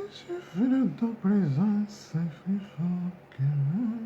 Je veux de ta présence, c'est plus fort que moi.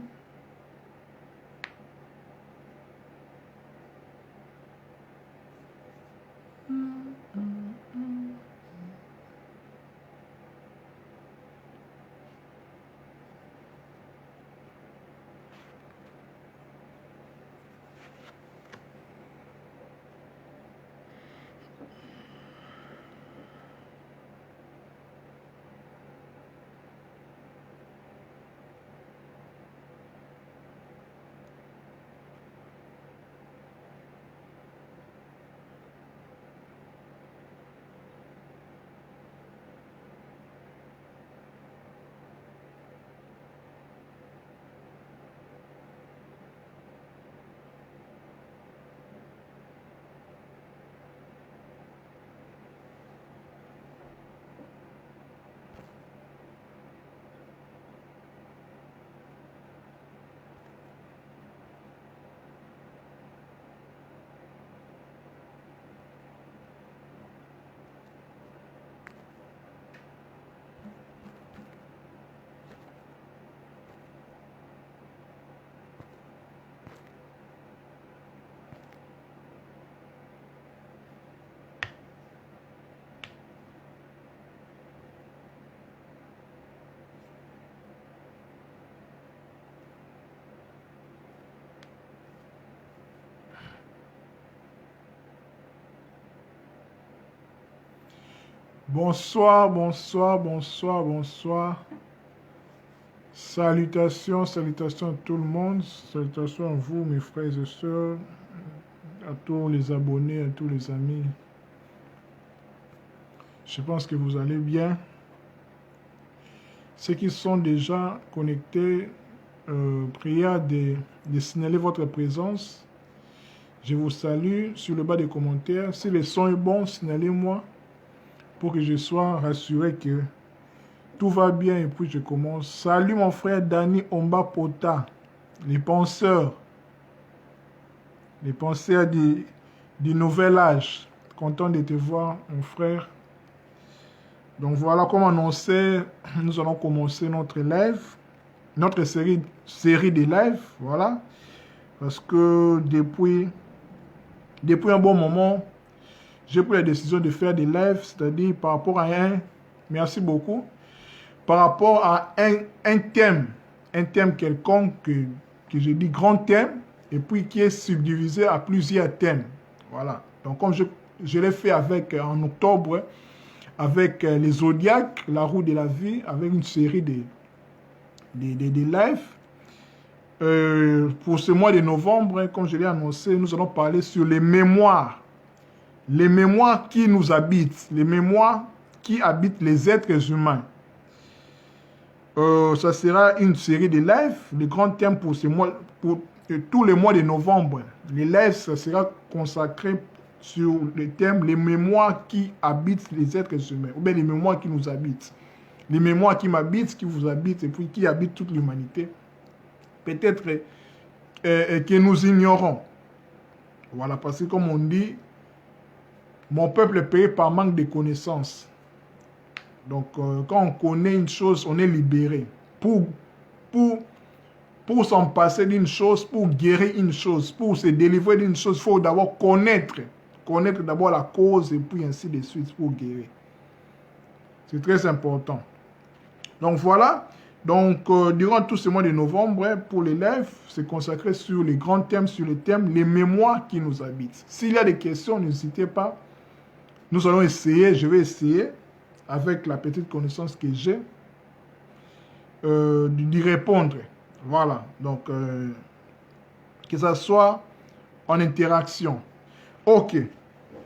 Bonsoir, bonsoir, bonsoir, bonsoir. Salutations, salutations à tout le monde. Salutations à vous, mes frères et sœurs, à tous les abonnés, à tous les amis. Je pense que vous allez bien. Ceux qui sont déjà connectés, priez de signaler votre présence. Je vous salue sur le bas des commentaires. Si le son est bon, signalez-moi pour que je sois rassuré que tout va bien et puis je commence. Salut mon frère Dani Omba Pota, les penseurs du nouvel âge. Content de te voir, mon frère. Donc voilà, comme annoncé, nous allons commencer notre live, notre série de live, voilà. Parce que depuis un bon moment, j'ai pris la décision de faire des lives, c'est-à-dire par rapport à merci beaucoup, par rapport à un thème quelconque, que je dis grand thème, et puis qui est subdivisé à plusieurs thèmes. Voilà. Donc comme je l'ai fait en octobre, avec les zodiaques, la roue de la vie, avec une série de lives. Pour ce mois de novembre, comme je l'ai annoncé, nous allons parler sur les mémoires. Les mémoires qui nous habitent, les mémoires qui habitent les êtres humains. Ça sera une série de lives. Le grand thème pour ce mois, pour tous les mois de novembre, les lives, ça sera consacré sur le thème les mémoires qui habitent les êtres humains, ou bien les mémoires qui nous habitent. Les mémoires qui m'habitent, qui vous habitent, et puis qui habitent toute l'humanité. Peut-être que nous ignorons. Voilà, parce que comme on dit, mon peuple est payé par manque de connaissances. Donc, quand on connaît une chose, on est libéré. Pour s'en passer d'une chose, pour guérir une chose, pour se délivrer d'une chose, il faut d'abord connaître d'abord la cause et puis ainsi de suite pour guérir. C'est très important. Donc, voilà. Donc, durant tout ce mois de novembre, pour les lives, c'est consacré sur les grands thèmes, sur le thème, les mémoires qui nous habitent. S'il y a des questions, n'hésitez pas. Nous allons essayer, je vais essayer, avec la petite connaissance que j'ai, d'y répondre. Voilà. Donc, que ça soit en interaction. Ok.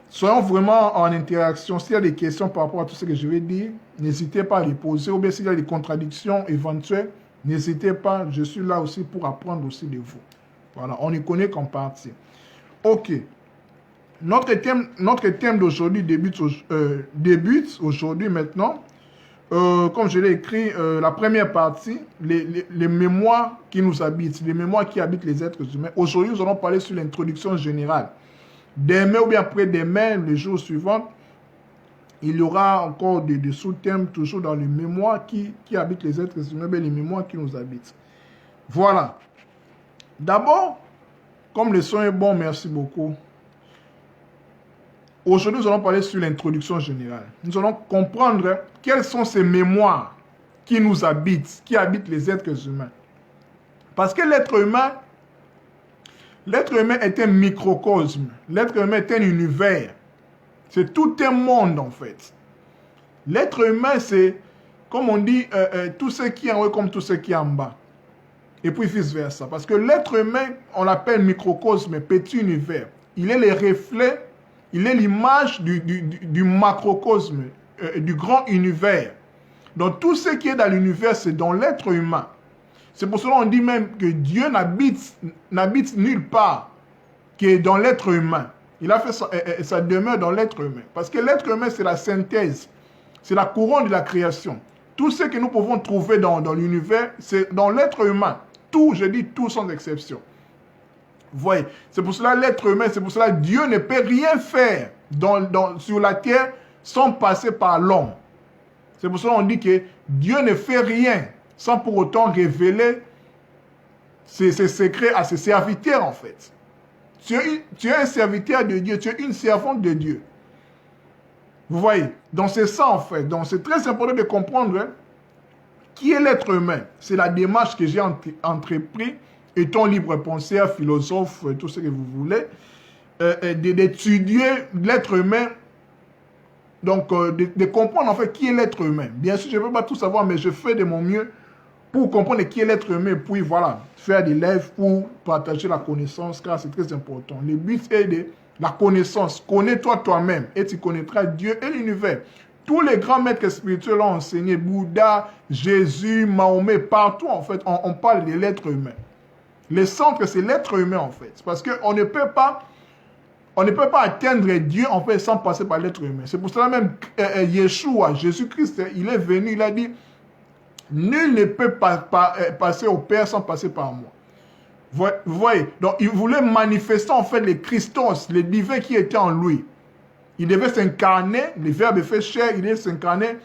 Soyons vraiment en interaction. S'il y a des questions par rapport à tout ce que je vais dire, n'hésitez pas à les poser. Ou bien s'il y a des contradictions éventuelles, n'hésitez pas. Je suis là aussi pour apprendre aussi de vous. Voilà, on ne connaît qu'en partie. Ok. Notre thème d'aujourd'hui débute aujourd'hui maintenant. Comme je l'ai écrit, la première partie, les mémoires qui nous habitent, les mémoires qui habitent les êtres humains. Aujourd'hui, nous allons parler sur l'introduction générale. Demain ou bien après-demain, le jour suivant, il y aura encore des sous-thèmes toujours dans les mémoires qui habitent les êtres humains, mais les mémoires qui nous habitent. Voilà. D'abord, comme le son est bon, merci beaucoup. Aujourd'hui, nous allons parler sur l'introduction générale. Nous allons comprendre quelles sont ces mémoires qui nous habitent, qui habitent les êtres humains. Parce que l'être humain est un microcosme. L'être humain est un univers. C'est tout un monde, en fait. L'être humain, c'est, comme on dit, tout ce qui est en haut comme tout ce qui est en bas. Et puis vice-versa. Parce que l'être humain, on l'appelle microcosme, petit univers. Il est le reflet, il est l'image du macrocosme, du grand univers. Donc tout ce qui est dans l'univers, c'est dans l'être humain. C'est pour cela qu'on dit même que Dieu n'habite nulle part, qui est dans l'être humain. Il a fait sa demeure dans l'être humain. Parce que l'être humain, c'est la synthèse, c'est la couronne de la création. Tout ce que nous pouvons trouver dans l'univers, c'est dans l'être humain. Tout, je dis tout sans exception. Vous voyez, c'est pour cela l'être humain, c'est pour cela Dieu ne peut rien faire sur la terre sans passer par l'homme. C'est pour cela qu'on dit que Dieu ne fait rien sans pour autant révéler ses secrets à ses serviteurs en fait. Tu es un serviteur de Dieu, tu es une servante de Dieu. Vous voyez, donc c'est ça en fait. Donc c'est très important de comprendre qui est l'être humain. C'est la démarche que j'ai entrepris, étant libre penseur, philosophe, tout ce que vous voulez, d'étudier l'être humain. Donc, de comprendre en fait qui est l'être humain. Bien sûr, je ne peux pas tout savoir, mais je fais de mon mieux pour comprendre qui est l'être humain. Puis voilà, faire des lives pour partager la connaissance, car c'est très important. Le but est de la connaissance. Connais-toi toi-même et tu connaîtras Dieu et l'univers. Tous les grands maîtres spirituels ont enseigné, Bouddha, Jésus, Mahomet, partout en fait, on parle de l'être humain. Le centre, c'est l'être humain en fait. Parce qu'on ne peut pas atteindre Dieu en fait sans passer par l'être humain. C'est pour cela même Yeshua, Jésus-Christ, il est venu, il a dit, nul ne peut passer au Père sans passer par moi. Vous voyez, donc il voulait manifester en fait le Christos, le divin qui était en lui. Il devait s'incarner, le Verbe fait chair, il devait s'incarner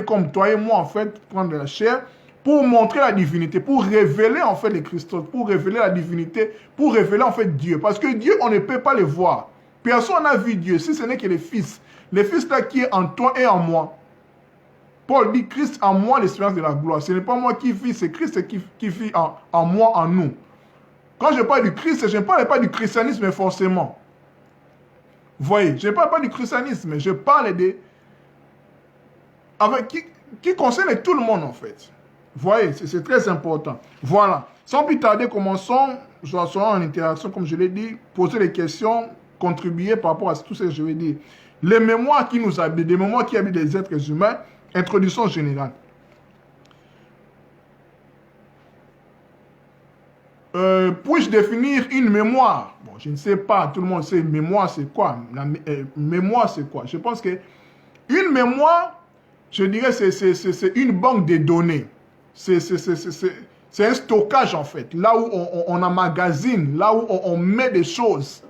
comme toi et moi en fait, prendre la chair, pour montrer la divinité, pour révéler en fait le Christos, pour révéler la divinité, pour révéler en fait Dieu. Parce que Dieu, on ne peut pas le voir. Personne n'a vu Dieu, si ce n'est que le Fils. Le Fils là qui est en toi et en moi. Paul dit, Christ en moi, l'espérance de la gloire. Ce n'est pas moi qui vis, c'est Christ qui vit en moi, en nous. Quand je parle du Christ, je ne parle pas du christianisme forcément. Vous voyez, je ne parle pas du christianisme, je parle qui concerne tout le monde en fait. Vous voyez, c'est très important. Voilà. Sans plus tarder, commençons. Je serai en interaction, comme je l'ai dit, poser des questions, contribuer par rapport à tout ce que je vais dire. Les mémoires qui nous habitent, les mémoires qui habitent les êtres humains, introduction générale. Puis-je définir une mémoire? Bon, je ne sais pas, tout le monde sait mémoire c'est quoi. Mémoire c'est quoi? Je pense que une mémoire, je dirais, c'est une banque de données. C'est un stockage en fait, là où on emmagasine, là où on met des choses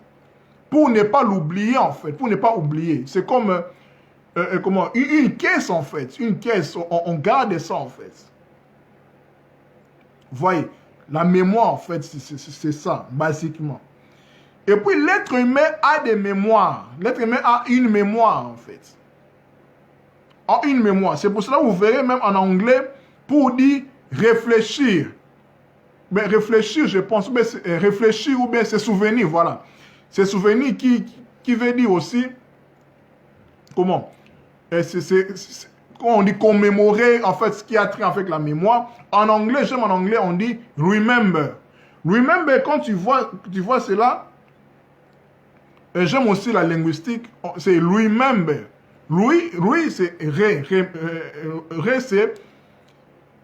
pour ne pas l'oublier en fait, pour ne pas oublier. C'est comme une caisse en fait, une caisse, on garde ça en fait. Vous voyez, la mémoire en fait, c'est ça, basiquement. Et puis l'être humain a des mémoires, l'être humain a une mémoire en fait. A une mémoire, c'est pour cela que vous verrez même en anglais, pour dire réfléchir. Mais réfléchir, je pense, mais réfléchir ou bien se souvenir, voilà. Se souvenir qui veut dire aussi, comment? Quand on dit commémorer, en fait, ce qui a trait avec la mémoire. En anglais, j'aime en anglais, on dit remember. Remember, quand tu vois cela, j'aime aussi la linguistique, c'est remember. Lui, c'est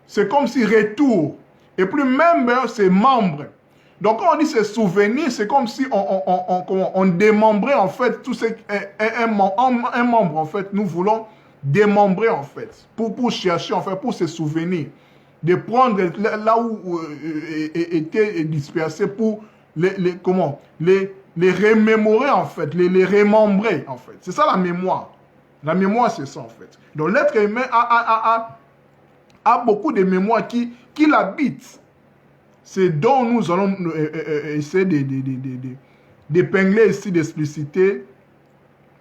c'est comme si retour. Et puis member, c'est membre. Donc quand on dit se souvenir, c'est comme si on démembrait en fait tout ce un membre en fait. Nous voulons démembrer en fait pour chercher en fait, pour se souvenir, de prendre là où était dispersé pour les remémorer en fait, les remembrer en fait. C'est ça la mémoire. La mémoire, c'est ça, en fait. Donc, l'être humain a beaucoup de mémoire qui l'habite. C'est dont nous allons essayer d'épingler ici, d'expliciter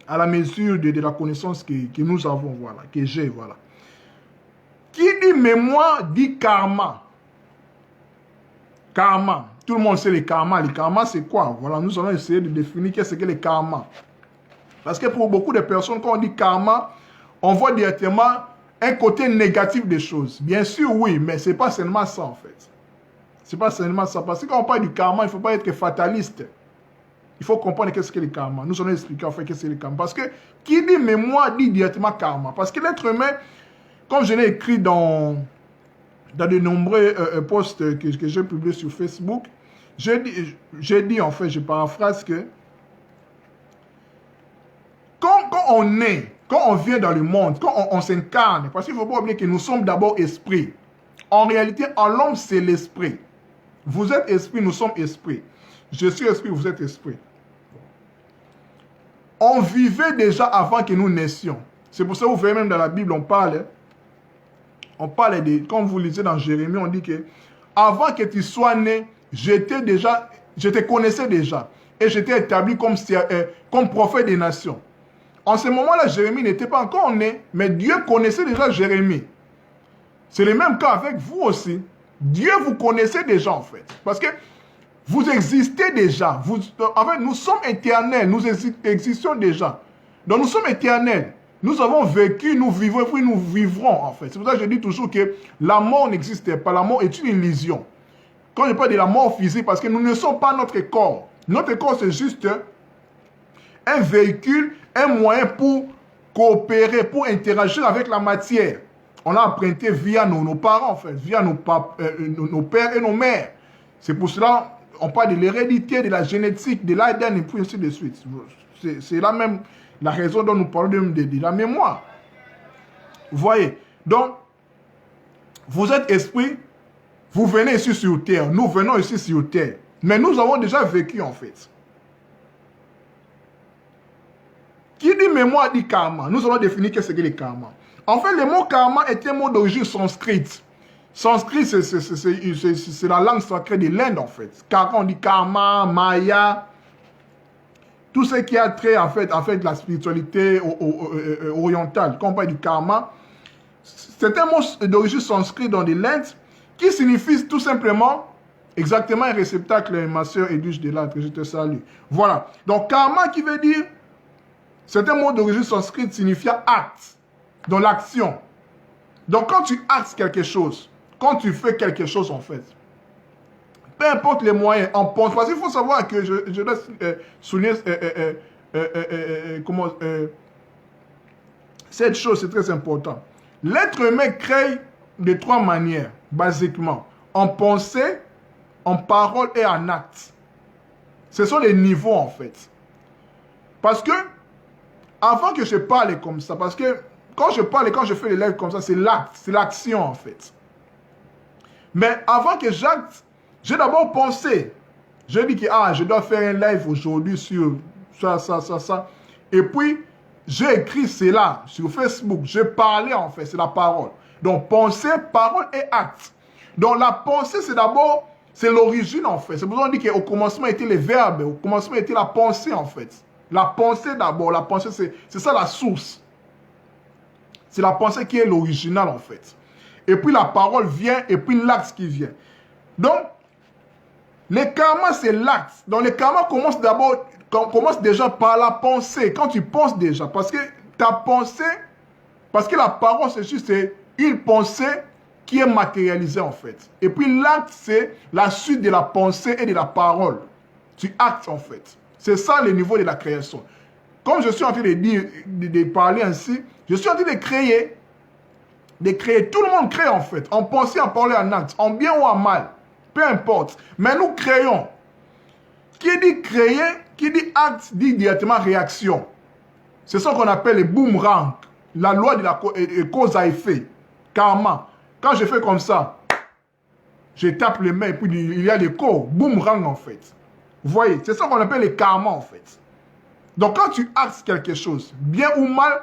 à la mesure de la connaissance que nous avons, voilà, que j'ai, voilà. Qui dit mémoire dit karma. Karma. Tout le monde sait les karmas. Les karmas, c'est quoi? Voilà, nous allons essayer de définir qu'est-ce que les karmas. Parce que pour beaucoup de personnes, quand on dit karma, on voit directement un côté négatif des choses. Bien sûr, oui, mais ce n'est pas seulement ça, en fait. Ce n'est pas seulement ça. Parce que quand on parle du karma, il ne faut pas être fataliste. Il faut comprendre qu'est-ce que le karma. Nous allons expliquer en fait qu'est-ce que le karma. Parce que qui dit mémoire dit directement karma. Parce que l'être humain, comme je l'ai écrit dans de nombreux posts que j'ai publiés sur Facebook, j'ai dit en fait, je paraphrase que quand on est, quand on vient dans le monde, quand on s'incarne, parce qu'il ne faut pas oublier que nous sommes d'abord esprit. En réalité, en l'homme, c'est l'esprit. Vous êtes esprit, nous sommes esprit. Je suis esprit, vous êtes esprit. On vivait déjà avant que nous naissions. C'est pour ça que vous voyez même dans la Bible, on parle de, comme vous lisez dans Jérémie, on dit que avant que tu sois né, je te connaissais déjà. Et j'étais établi comme prophète des nations. En ce moment-là, Jérémie n'était pas encore né, mais Dieu connaissait déjà Jérémie. C'est le même cas avec vous aussi. Dieu vous connaissait déjà en fait. Parce que vous existez déjà. En fait, nous sommes éternels. Nous existons déjà. Donc nous sommes éternels. Nous avons vécu, nous vivons, et puis nous vivrons en fait. C'est pour ça que je dis toujours que la mort n'existe pas. La mort est une illusion. Quand je parle de la mort physique, parce que nous ne sommes pas notre corps. Notre corps, c'est juste un véhicule, un moyen pour coopérer, pour interagir avec la matière. On l'a emprunté via nos parents, en fait, via nos pères et nos mères. C'est pour cela on parle de l'hérédité, de la génétique, de l'ADN et puis ainsi de suite. C'est là même la raison dont nous parlons de la mémoire. Vous voyez? Donc, vous êtes esprit, vous venez ici sur terre, nous venons ici sur terre. Mais nous avons déjà vécu en fait. Qui dit mémoire dit karma. Nous allons définir qu'est-ce que le karma. En fait, le mot karma est un mot d'origine sanskrite. Sanskrit, c'est la langue sacrée de l'Inde, en fait. Car on dit karma, maya, tout ce qui a trait, en fait, de la spiritualité orientale. Quand on parle du karma, c'est un mot d'origine sanskrit dans l'Inde qui signifie tout simplement, exactement un réceptacle, ma soeur Edwige Delattre, je te salue. Voilà. Donc, karma qui veut dire, c'est un mot d'origine sanskrit signifiant acte, dans l'action. Donc, quand tu actes quelque chose, quand tu fais quelque chose, en fait, peu importe les moyens, on pense. Parce qu'il faut savoir que je dois souligner cette chose, c'est très important. L'être humain crée de trois manières, basiquement. En pensée, en parole et en acte. Ce sont les niveaux, en fait. Parce que, avant que je parle comme ça, parce que quand je parle et quand je fais les lives comme ça, c'est l'acte, c'est l'action, en fait. Mais avant que j'acte, j'ai d'abord pensé. Je dis que je dois faire un live aujourd'hui sur ça. Et puis, j'ai écrit cela sur Facebook. J'ai parlé en fait, c'est la parole. Donc, pensée, parole et acte. Donc, la pensée, c'est d'abord, c'est l'origine en fait. C'est pour ça qu'on dit qu'au commencement étaient les verbes, au commencement était la pensée en fait. La pensée d'abord, la pensée, c'est ça la source. C'est la pensée qui est l'original en fait. Et puis la parole vient, et puis l'acte qui vient. Donc, le karma, c'est l'acte. Donc, le karma commence d'abord, commence déjà par la pensée. Quand tu penses déjà, parce que ta pensée, parce que la parole, c'est juste une pensée qui est matérialisée en fait. Et puis l'acte, c'est la suite de la pensée et de la parole. Tu actes en fait. C'est ça le niveau de la création. Comme je suis en train de dire, de parler ainsi, je suis en train de créer. Tout le monde crée en fait, en pensée, en parole, en acte, en bien ou en mal, peu importe. Mais nous créons. Qui dit créer, qui dit acte, dit directement réaction. C'est ça qu'on appelle le boomerang, la loi de la cause à effet, karma. Quand je fais comme ça, je tape les mains et puis il y a l'écho, boomerang en fait. Vous voyez, c'est ça qu'on appelle le karma en fait. Donc quand tu actes quelque chose, bien ou mal,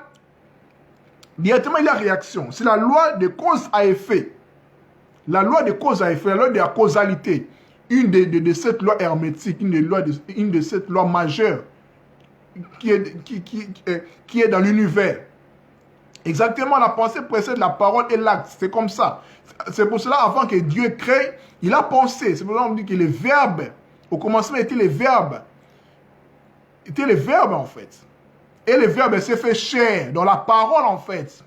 directement il y a réaction. C'est la loi de cause à effet. La loi de cause à effet, la loi de la causalité. Une de cette loi hermétique, une de cette loi majeure qui est dans l'univers. Exactement, la pensée précède la parole et l'acte. C'est comme ça. C'est pour cela, avant que Dieu crée, il a pensé. C'est pour ça qu'on dit que les verbes, au commencement, étaient les verbes. Étaient les verbes, en fait. Et le verbe s'est fait chair dans la parole, en fait.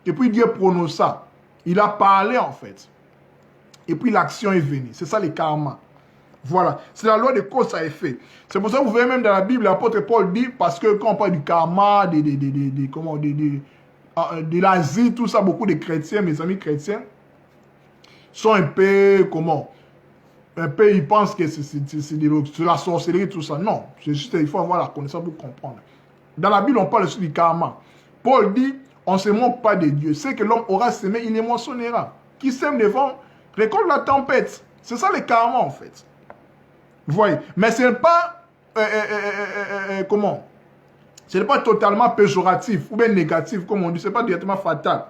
Et puis Dieu prononça. Il a parlé, en fait. Et puis l'action est venue. C'est ça, les karma. Voilà. C'est la loi de cause à effet. C'est pour ça que vous voyez même dans la Bible, l'apôtre Paul dit, parce que quand on parle du karma, de l'Asie, tout ça, beaucoup de chrétiens, mes amis chrétiens, sont un peu, un peu, ils pensent que c'est de la sorcellerie, tout ça. Non, c'est juste, il faut avoir la connaissance pour comprendre. Dans la Bible, on parle aussi du karma. Paul dit, on ne se moque pas de Dieu. C'est que l'homme aura semé, il les moissonnera. Qui sème le vent, récolte la tempête. C'est ça le karma, en fait. Vous voyez. Mais ce n'est pas, ce n'est pas totalement péjoratif ou bien négatif, comme on dit. Ce n'est pas directement fatal.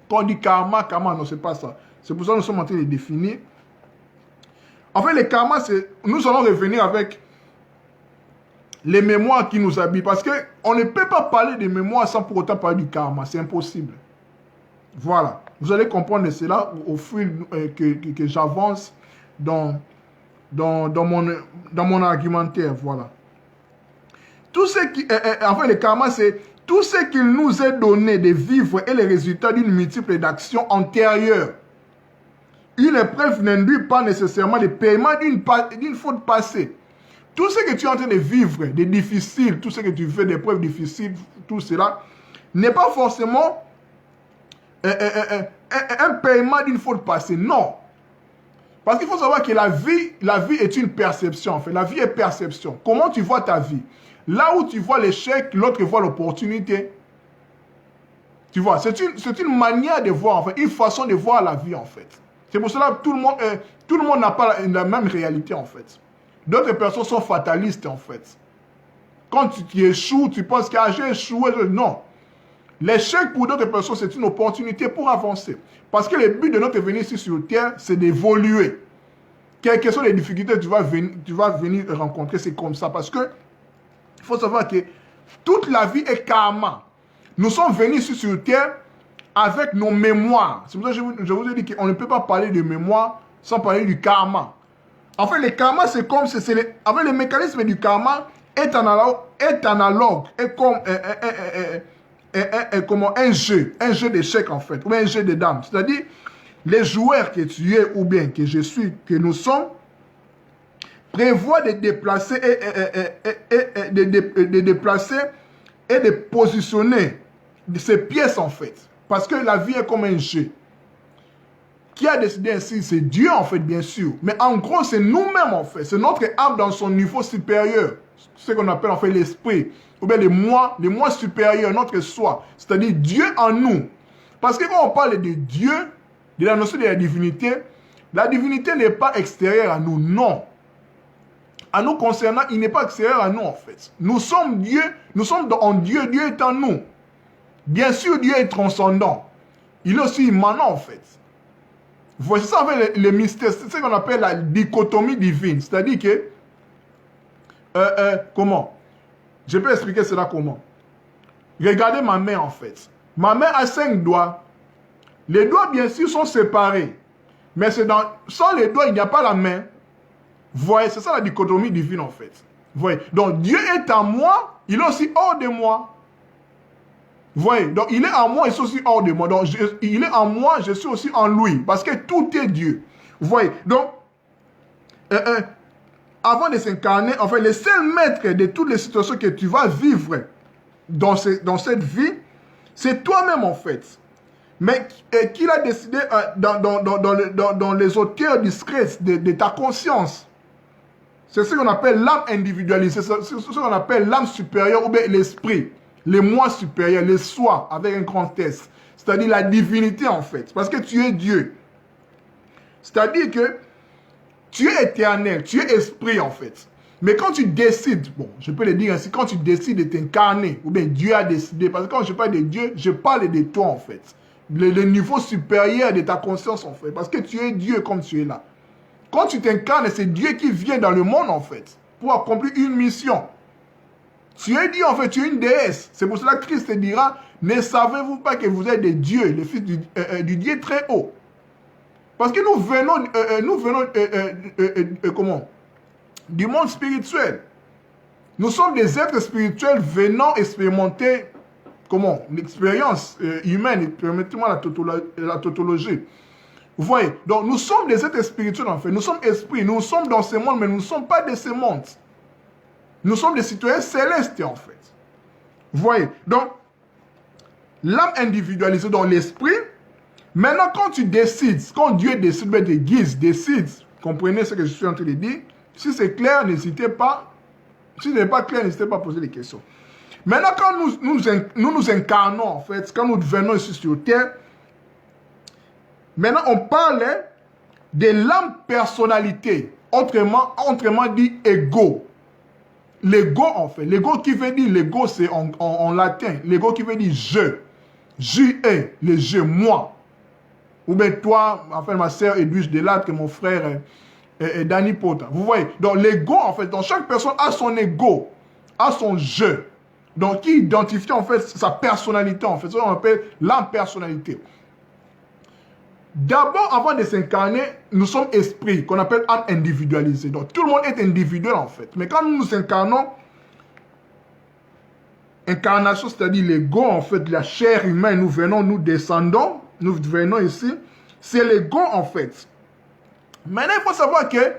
Quand on dit karma, non, ce n'est pas ça. C'est pour ça que nous sommes en train de définir. En fait, le karma, nous allons revenir avec les mémoires qui nous habitent. Parce qu'on ne peut pas parler de mémoire sans pour autant parler du karma. C'est impossible. Voilà. Vous allez comprendre cela au fil que j'avance dans mon argumentaire. Voilà. Tout ce qui, en fait, le karma, c'est tout ce qu'il nous est donné de vivre et les résultats d'une multiple d'actions antérieures. Une épreuve n'induit pas nécessairement le paiement d'une faute passée. Tout ce que tu es en train de vivre, des difficiles, tout ce que tu fais, des épreuves difficiles, tout cela, n'est pas forcément un paiement d'une faute passée. Non. Parce qu'il faut savoir que la vie est une perception. En fait. La vie est perception. Comment tu vois ta vie? Là où tu vois l'échec, l'autre voit l'opportunité. Tu vois, c'est une manière de voir, en fait, une façon de voir la vie, en fait. C'est pour cela que tout le monde n'a pas la même réalité, en fait. D'autres personnes sont fatalistes, en fait. Quand tu échoues, tu penses que j'ai échoué. Non. L'échec pour d'autres personnes, c'est une opportunité pour avancer. Parce que le but de notre venue ici sur Terre, c'est d'évoluer. Quelles que soient les difficultés que tu vas venir rencontrer, c'est comme ça. Parce que il faut savoir que toute la vie est karma. Nous sommes venus ici sur Terre avec nos mémoires. C'est pour ça que je vous ai dit qu'on ne peut pas parler de mémoire sans parler du karma. En fait, le karma, c'est comme... avec le mécanisme du karma est analogue, est comme un jeu d'échecs, en fait, ou un jeu de dames. C'est-à-dire, les joueurs que tu es, ou bien que je suis, que nous sommes, prévoient de déplacer et de positionner ces pièces, en fait. Parce que la vie est comme un jeu. Qui a décidé ainsi? C'est Dieu, en fait, bien sûr. Mais en gros, c'est nous-mêmes, en fait. C'est notre âme dans son niveau supérieur. Ce qu'on appelle, en fait, l'esprit. Ou bien les moi supérieurs, notre soi. C'est-à-dire Dieu en nous. Parce que quand on parle de Dieu, de la notion de la divinité n'est pas extérieure à nous, non. À nous concernant, il n'est pas extérieur à nous, en fait. Nous sommes Dieu, nous sommes en Dieu, Dieu est en nous. Bien sûr, Dieu est transcendant. Il est aussi immanent, en fait. Voici ça, en fait, le mystère. C'est ce qu'on appelle la dichotomie divine. C'est-à-dire que, comment? Je peux expliquer cela comment? Regardez ma main, en fait. Ma main a 5 doigts. Les doigts, bien sûr, sont séparés. Mais sans les doigts, il n'y a pas la main. Vous voyez, c'est ça la dichotomie divine, en fait. Vous voyez? Donc, Dieu est en moi, il est aussi hors de moi. Vous voyez? Donc, il est en moi, il est aussi hors de moi. Donc, il est en moi, je suis aussi en lui. Parce que tout est Dieu. Vous voyez? Donc, avant de s'incarner, en fait, le seul maître de toutes les situations que tu vas vivre dans cette vie, c'est toi-même, en fait. Mais qu'il a décidé dans les hauteurs discrètes de ta conscience. C'est ce qu'on appelle l'âme individualisée. C'est ce qu'on appelle l'âme supérieure ou bien l'esprit. Les moi supérieurs, les soi, avec un grand S. C'est-à-dire la divinité, en fait. Parce que tu es Dieu. C'est-à-dire que tu es éternel, tu es esprit, en fait. Mais quand tu décides, bon, je peux le dire ainsi, quand tu décides de t'incarner, ou bien Dieu a décidé, parce que quand je parle de Dieu, je parle de toi en fait. Le niveau supérieur de ta conscience en fait, parce que tu es Dieu comme tu es là. Quand tu t'incarnes, c'est Dieu qui vient dans le monde en fait, pour accomplir une mission. Tu es Dieu en fait, tu es une déesse. C'est pour cela que Christ te dira, ne savez-vous pas que vous êtes des dieux, les fils du Dieu très haut. Parce que nous venons comment? Du monde spirituel. Nous sommes des êtres spirituels venant expérimenter, comment? L'expérience humaine, permettez-moi la tautologie. Vous voyez? Donc nous sommes des êtres spirituels en fait. Nous sommes esprits, nous sommes dans ce monde, mais nous ne sommes pas de ce monde. Nous sommes des citoyens célestes en fait. Vous voyez? Donc, l'âme individualisée dans l'esprit. Maintenant, quand tu décides, quand Dieu décide, te guise, décide, comprenez ce que je suis en train de dire. Si c'est clair, n'hésitez pas. Si ce n'est pas clair, n'hésitez pas à poser des questions. Maintenant, quand nous incarnons, en fait, quand nous venons ici sur terre, maintenant, on parle de l'âme personnalité, autrement dit ego. L'ego, en fait. L'ego qui veut dire, l'ego, c'est en latin. L'ego qui veut dire je. Je, le je, moi. Ou bien toi, enfin ma sœur Edwige Delattre, mon frère Danny Pota. Vous voyez? Donc l'ego, en fait, dans chaque personne a son ego, a son je. Donc qui identifie en fait sa personnalité, en fait. Ça on appelle l'impersonnalité. D'abord, avant de s'incarner, nous sommes esprits, qu'on appelle âme individualisée. Donc tout le monde est individuel en fait. Mais quand nous nous incarnons, incarnation, c'est-à-dire l'ego, en fait, la chair humaine, nous descendons, nous venons ici, c'est l'ego, en fait. Maintenant, il faut savoir que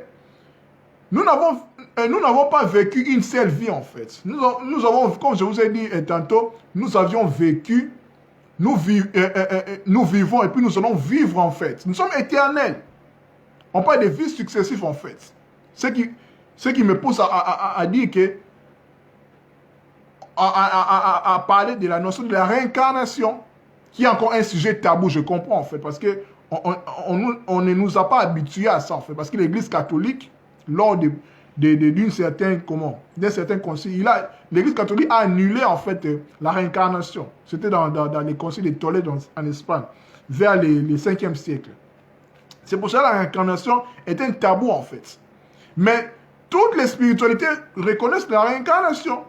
nous n'avons pas vécu une seule vie, en fait. Nous avons, comme je vous ai dit tantôt, nous avions vécu, nous vivons et puis nous allons vivre, en fait. Nous sommes éternels. On parle de vies successives, en fait. Ce qui me pousse à dire que à parler de la notion de la réincarnation, qui est encore un sujet tabou, je comprends en fait, parce que on ne nous a pas habitués à ça en fait, parce que l'Église catholique, lors d'un certain concile, l'Église catholique a annulé en fait la réincarnation. C'était dans les conciles de Tolède en Espagne, vers le 5e siècle. C'est pour ça que la réincarnation est un tabou en fait. Mais toutes les spiritualités reconnaissent la réincarnation.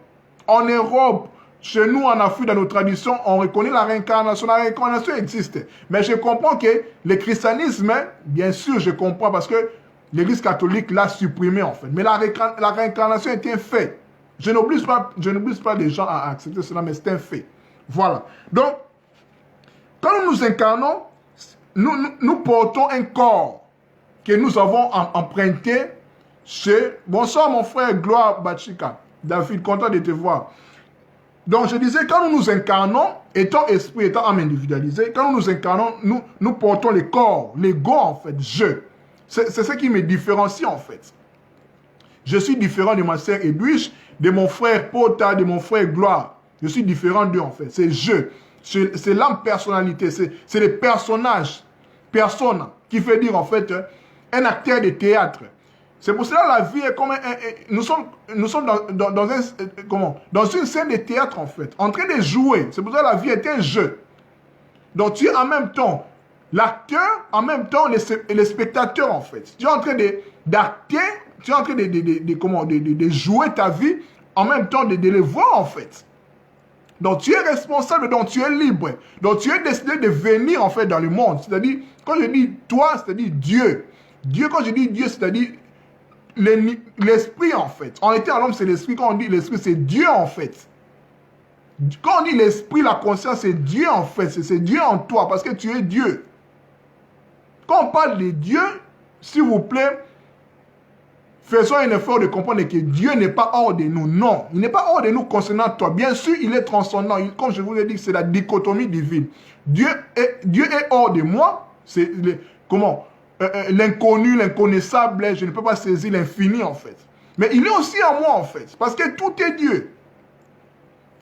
En Europe, chez nous, en Afrique, dans nos traditions, on reconnaît la réincarnation. La réincarnation existe. Mais je comprends que le christianisme, bien sûr, je comprends parce que l'Église catholique l'a supprimé en fait. Mais la réincarnation est un fait. Je n'oblige pas les gens à accepter cela, mais c'est un fait. Voilà. Donc, quand nous nous incarnons, nous portons un corps que nous avons emprunté chez... Bonsoir mon frère Gloire Bachika. David, content de te voir. Donc, je disais, quand nous nous incarnons, étant esprit, étant âme individualisée, quand nous nous incarnons, nous portons le corps, l'ego, en fait, je. C'est ce qui me différencie, en fait. Je suis différent de ma sœur Edwige, de mon frère Pota, de mon frère Gloire. Je suis différent d'eux, en fait. C'est je. C'est l'âme personnalité. C'est le personnage, personne, qui veut dire, en fait, un acteur de théâtre. C'est pour cela que la vie est comme nous sommes dans une scène de théâtre en fait, en train de jouer. C'est pour ça que la vie est un jeu. Donc tu es en même temps l'acteur, en même temps le spectateur en fait. Tu es en train d'acter, tu es en train de jouer ta vie, en même temps de le voir en fait. Donc tu es responsable, donc tu es libre. Donc tu es décidé de venir en fait dans le monde. C'est-à-dire, quand je dis toi, c'est-à-dire Dieu. Dieu, quand je dis Dieu, c'est-à-dire l'esprit en fait. En réalité, l'homme c'est l'esprit. Quand on dit l'esprit, c'est Dieu en fait. Quand on dit l'esprit, la conscience, c'est Dieu en fait. C'est Dieu en toi parce que tu es Dieu. Quand on parle de Dieu, s'il vous plaît, faisons un effort de comprendre que Dieu n'est pas hors de nous. Non, il n'est pas hors de nous concernant toi. Bien sûr, il est transcendant. Comme je vous l'ai dit, c'est la dichotomie divine. Dieu est hors de moi. C'est l'inconnu, l'inconnaissable, je ne peux pas saisir l'infini en fait. Mais il est aussi en moi en fait, parce que tout est Dieu.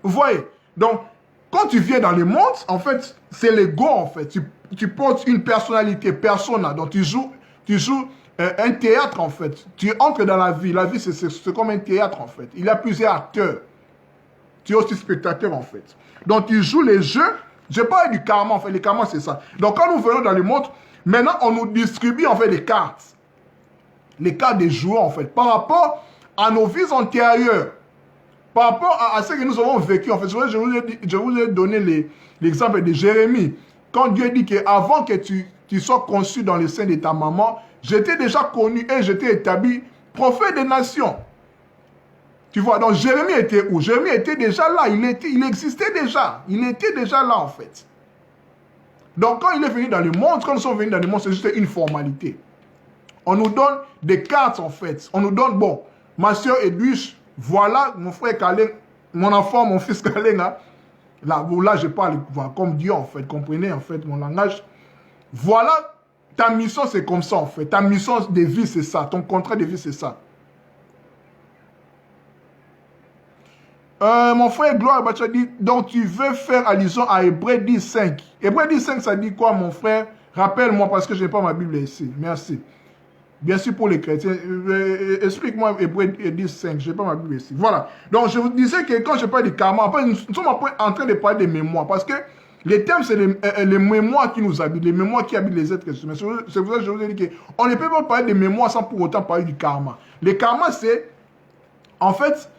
Vous voyez? Donc, quand tu viens dans le monde, en fait, c'est l'ego en fait. Tu portes une personnalité, persona, donc tu joues un théâtre en fait. Tu entres dans la vie. La vie, c'est comme un théâtre en fait. Il y a plusieurs acteurs. Tu es aussi spectateur en fait. Donc tu joues les jeux. Je parle du karma en fait. Le karma, c'est ça. Donc quand nous venons dans le monde, maintenant on nous distribue en fait des cartes. Les cartes des joueurs en fait. Par rapport à nos vies antérieures. Par rapport à ce que nous avons vécu en fait. Je vous ai donné l'exemple de Jérémie. Quand Dieu dit qu'avant que tu sois conçu dans le sein de ta maman, j'étais déjà connu et j'étais établi prophète des nations. Tu vois, donc Jérémie était où? Jérémie était déjà là, il existait déjà. Il était déjà là en fait. Donc quand il est venu dans le monde, quand nous sommes venus dans le monde, c'est juste une formalité. On nous donne des cartes en fait. On nous donne, bon, ma soeur Edwige, voilà mon frère Kalen, mon enfant, mon fils Kalen, hein. Là, je parle comme Dieu en fait, comprenez en fait mon langage. Voilà, ta mission c'est comme ça en fait. Ta mission de vie c'est ça, ton contrat de vie c'est ça. Mon frère Gloire Bacha dit, donc tu veux faire allusion à Hébreux 10.5. Hébreux 10.5 ça dit quoi mon frère? Rappelle-moi parce que je n'ai pas ma Bible ici. Merci. Bien sûr pour les chrétiens. Explique-moi Hébreux 10.5. Je n'ai pas ma Bible ici. Voilà. Donc je vous disais que quand je parle de karma, après, nous sommes en train de parler des mémoires. Parce que les thèmes, c'est les mémoires qui nous habitent, les mémoires qui habitent les êtres humains. C'est pour ça que je vous ai dit qu'on ne peut pas parler des mémoires sans pour autant parler du karma. Le karma, c'est, en fait,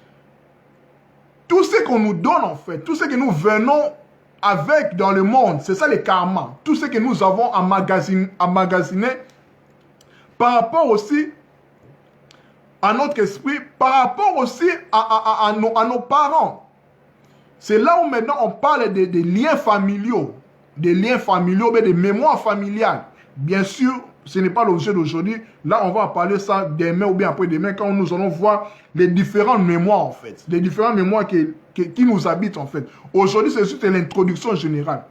tout ce qu'on nous donne, en fait, tout ce que nous venons avec dans le monde, c'est ça le karma. Tout ce que nous avons emmagasiné par rapport aussi à notre esprit, par rapport aussi à nos parents. C'est là où maintenant on parle des liens familiaux, mais des mémoires familiales. Bien sûr, ce n'est pas l'objet d'aujourd'hui. Là, on va parler ça demain ou bien après-demain quand nous allons voir les différentes mémoires en fait. Les différentes mémoires qui nous habitent en fait. Aujourd'hui, c'est juste l'introduction générale.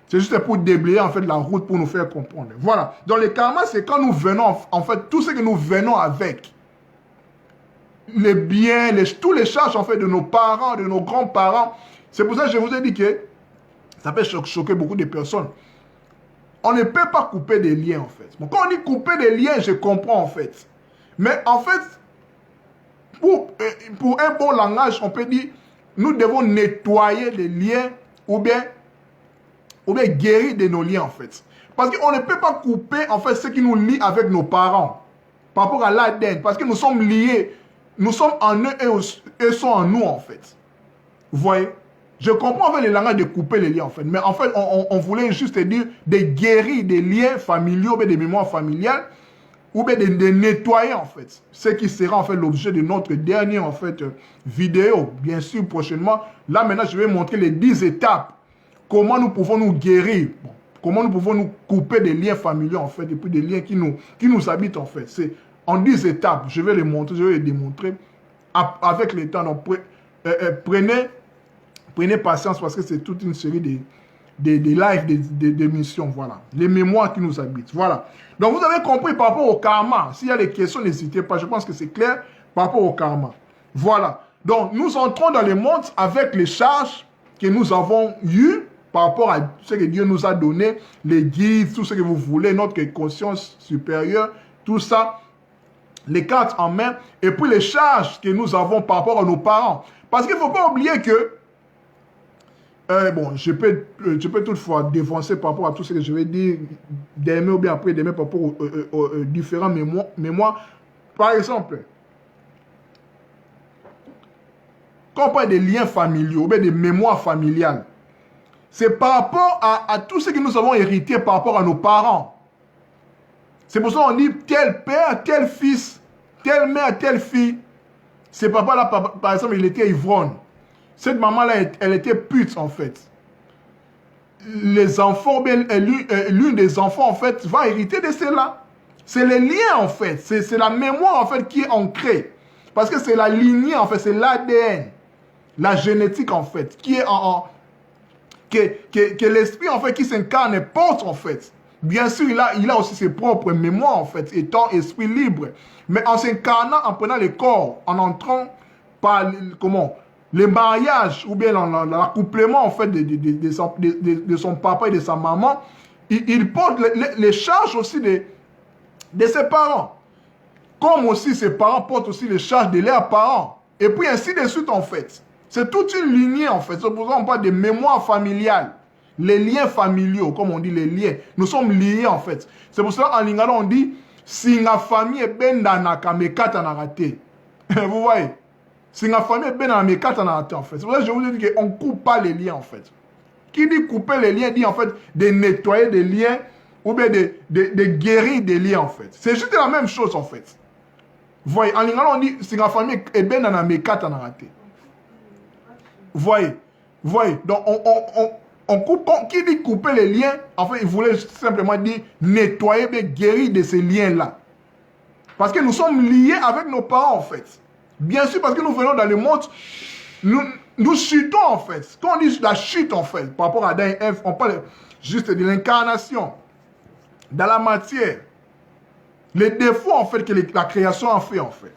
C'est juste pour déblayer en fait la route pour nous faire comprendre. Voilà. Donc le karma, c'est quand nous venons, en fait, tout ce que nous venons avec. Les biens, tous les charges en fait de nos parents, de nos grands-parents. C'est pour ça que je vous ai dit que ça peut choquer beaucoup de personnes. On ne peut pas couper des liens en fait. Bon, quand on dit couper des liens, je comprends en fait. Mais en fait, pour un bon langage, on peut dire nous devons nettoyer les liens ou bien guérir de nos liens en fait. Parce qu'on ne peut pas couper en fait ce qui nous lie avec nos parents par rapport à l'ADN. Parce que nous sommes liés, nous sommes en eux et eux sont en nous en fait. Vous voyez? Je comprends en fait le langage de couper les liens en fait. Mais en fait, on voulait juste dire de guérir des liens familiaux, des mémoires familiales ou bien de nettoyer en fait. Ce qui sera en fait l'objet de notre dernière en fait vidéo. Bien sûr, prochainement. Là maintenant, je vais montrer les 10 étapes. Comment nous pouvons nous guérir, comment nous pouvons nous couper des liens familiaux en fait, et puis des liens qui nous habitent en fait. C'est en 10 étapes, je vais les montrer, je vais les démontrer avec le temps. Donc prenez patience parce que c'est toute une série de lives, d'émissions, voilà. Les mémoires qui nous habitent, voilà. Donc vous avez compris par rapport au karma. S'il y a des questions, n'hésitez pas, je pense que c'est clair par rapport au karma. Voilà. Donc nous entrons dans le monde avec les charges que nous avons eues, par rapport à ce que Dieu nous a donné, les guides, tout ce que vous voulez, notre conscience supérieure, tout ça, les cartes en main, et puis les charges que nous avons par rapport à nos parents. Parce qu'il ne faut pas oublier que, bon, je peux toutefois défoncer par rapport à tout ce que je vais dire demain ou bien après-demain par rapport aux différents mémoires. Par exemple, quand on parle des liens familiaux ou bien des mémoires familiales, c'est par rapport à tout ce que nous avons hérité par rapport à nos parents. C'est pour ça qu'on dit tel père, tel fils, telle mère, telle fille. Ce papa-là, par exemple, il était ivrogne. Cette maman-là, elle était pute, en fait. Les enfants, l'une des enfants, en fait, va hériter de cela. C'est les liens, en fait. C'est la mémoire, en fait, qui est ancrée. Parce que c'est la lignée, en fait, c'est l'ADN. La génétique, en fait, qui est que l'esprit, en fait, qui s'incarne et porte, en fait. Bien sûr, il a aussi ses propres mémoires, en fait, étant esprit libre. Mais en s'incarnant, en prenant le corps, en entrant par, le mariage, ou bien l'accouplement, en fait, de son papa et de sa maman, il porte les charges aussi de ses parents. Comme aussi ses parents portent aussi les charges de leurs parents. Et puis ainsi de suite en fait. C'est toute une lignée en fait. C'est pour ça qu'on parle de mémoire familiale. Les liens familiaux, comme on dit les liens. Nous sommes liés en fait. C'est pour ça qu'en lingala on dit si la famille est ben danaka mekata na raté. Vous voyez? Si la famille est ben danaka mekata na raté en fait. C'est pour ça que je vous ai dit qu'on ne coupe pas les liens en fait. Qui dit couper les liens dit en fait de nettoyer des liens ou bien de guérir des liens en fait. C'est juste la même chose en fait. Vous voyez, en lingala on dit si la famille est ben danaka mekata na raté. Vous voyez? Donc on coupe, qui dit couper les liens, en fait, il voulait simplement dire nettoyer, mais guérir de ces liens-là. Parce que nous sommes liés avec nos parents, en fait. Bien sûr, parce que nous venons dans le monde, nous chutons, en fait. Quand on dit la chute, en fait, par rapport à Adam et Ève, on parle juste de l'incarnation, dans la matière. Les défauts, en fait, que la création a fait, en fait.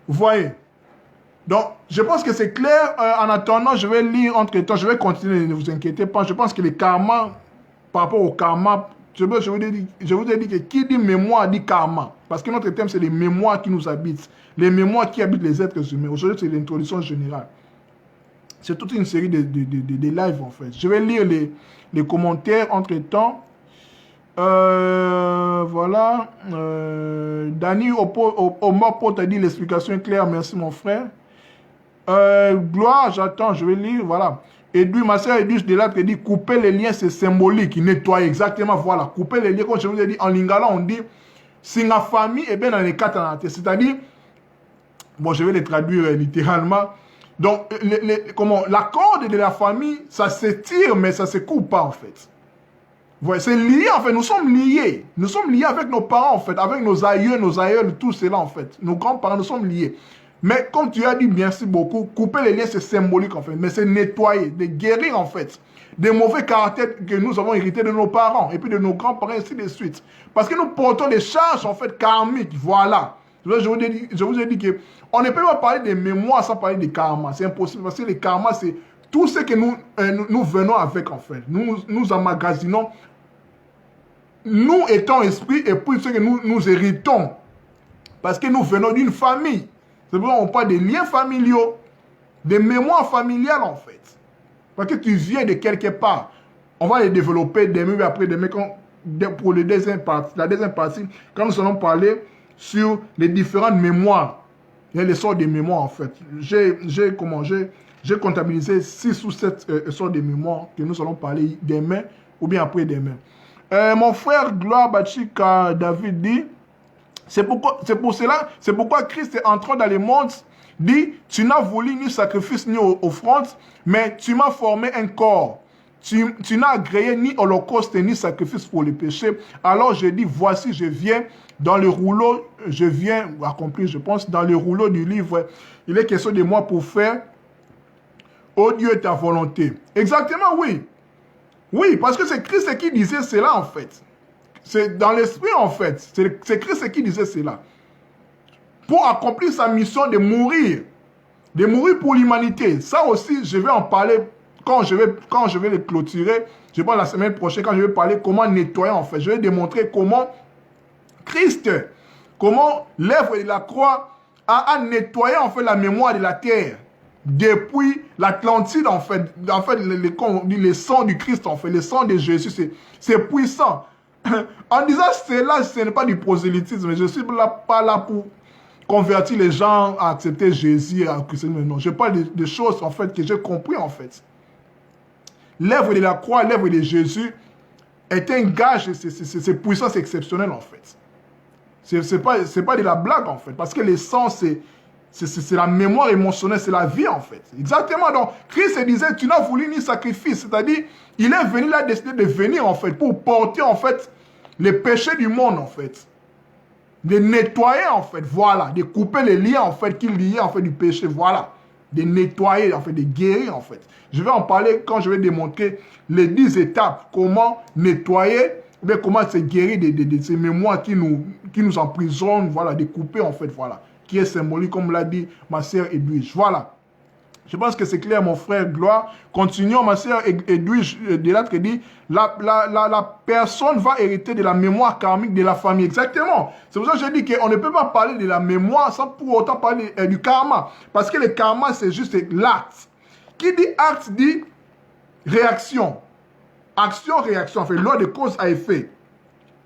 Vous voyez? Donc, je pense que c'est clair. En attendant, je vais lire entre-temps. Je vais continuer, ne vous inquiétez pas. Je pense que les karma, par rapport au karma, je vous ai dit que qui dit mémoire dit karma. Parce que notre thème, c'est les mémoires qui nous habitent. Les mémoires qui habitent les êtres humains. Aujourd'hui, c'est l'introduction générale. C'est toute une série de lives, en fait. Je vais lire les commentaires entre-temps. Voilà. Dani Omar Pot a dit l'explication est claire. Merci, mon frère. Gloire, j'attends, je vais lire, voilà. Edu, ma soeur Edus de l'autre dit couper les liens, c'est symbolique, nettoyer, exactement, voilà. Couper les liens, comme je vous ai dit, en lingala, on dit si la famille est bien dans les quatre en c'est-à-dire, bon, je vais les traduire littéralement. Donc, la corde de la famille, ça s'étire, mais ça ne se coupe pas, en fait. Voilà, c'est lié, en fait, nous sommes liés. Nous sommes liés avec nos parents, en fait, avec nos aïeux, tout cela, en fait. Nos grands-parents, nous sommes liés. Mais comme tu as dit, merci beaucoup, couper les liens, c'est symbolique en fait. Mais c'est nettoyer, de guérir en fait. Des mauvais caractères que nous avons hérités de nos parents et puis de nos grands-parents, ainsi de suite. Parce que nous portons des charges en fait karmiques, voilà. Je vous ai dit qu'on ne peut pas parler de mémoire sans parler de karma. C'est impossible parce que le karma, c'est tout ce que nous venons avec en fait. Nous emmagasinons, nous étant esprit et puis ce que nous héritons. Parce que nous venons d'une famille. C'est pour ça qu'on parle des liens familiaux, des mémoires familiales en fait. Parce que tu viens de quelque part. On va les développer demain, après demain, pour la deuxième partie, quand nous allons parler sur les différentes mémoires. Il y a les sortes de mémoires en fait. J'ai comptabilisé 6 ou 7 sortes de mémoires que nous allons parler demain ou bien après demain. Mon frère Gloire Bachika David dit, c'est pourquoi Christ est entrant dans le monde, dit, tu n'as voulu ni sacrifice ni offrande, mais tu m'as formé un corps. Tu n'as agréé ni holocauste ni sacrifice pour le péché. Alors je dis, voici, je viens dans le rouleau, je viens accomplir, je pense, dans le rouleau du livre. Il est question de moi pour faire, ô Dieu, ta volonté. Exactement, oui. Oui, parce que c'est Christ qui disait cela en fait. C'est dans l'esprit en fait. C'est Christ qui disait cela. Pour accomplir sa mission de mourir pour l'humanité. Ça aussi, je vais en parler quand je vais le clôturer. Je pense la semaine prochaine quand je vais parler comment nettoyer en fait. Je vais démontrer comment Christ, comment l'œuvre de la croix a nettoyé en fait la mémoire de la terre. Depuis l'Atlantide en fait le sang du Christ en fait, le sang de Jésus, c'est puissant. En disant cela, ce n'est pas du prosélytisme. Je ne suis pas là pour convertir les gens à accepter Jésus, à christianisme. Non, je parle de choses en fait que j'ai compris en fait. L'œuvre de la croix, l'œuvre de Jésus est un gage, c'est puissance exceptionnelle en fait. C'est pas de la blague en fait, parce que le sang c'est la mémoire émotionnelle, c'est la vie en fait. Exactement. Donc Christ disait, tu n'as voulu ni sacrifice, c'est-à-dire il est venu là, décidé de venir en fait pour porter en fait les péchés du monde en fait, de nettoyer en fait, voilà, de couper les liens en fait qui liaient en fait du péché, voilà, de nettoyer en fait, de guérir en fait. Je vais en parler quand je vais démontrer les 10 étapes, comment nettoyer, mais comment se guérir de ces mémoires qui nous emprisonnent, voilà, de couper en fait, voilà, qui est symbolique comme l'a dit ma sœur Edwige, voilà. Je pense que c'est clair, mon frère. Gloire. Continuons, ma sœur Edwige Delattre qui dit la personne va hériter de la mémoire karmique de la famille. Exactement. C'est pour ça que je dis qu'on ne peut pas parler de la mémoire sans pour autant parler du karma. Parce que le karma, c'est juste l'acte. Qui dit acte dit réaction. Action, réaction. En fait, loi de cause à effet.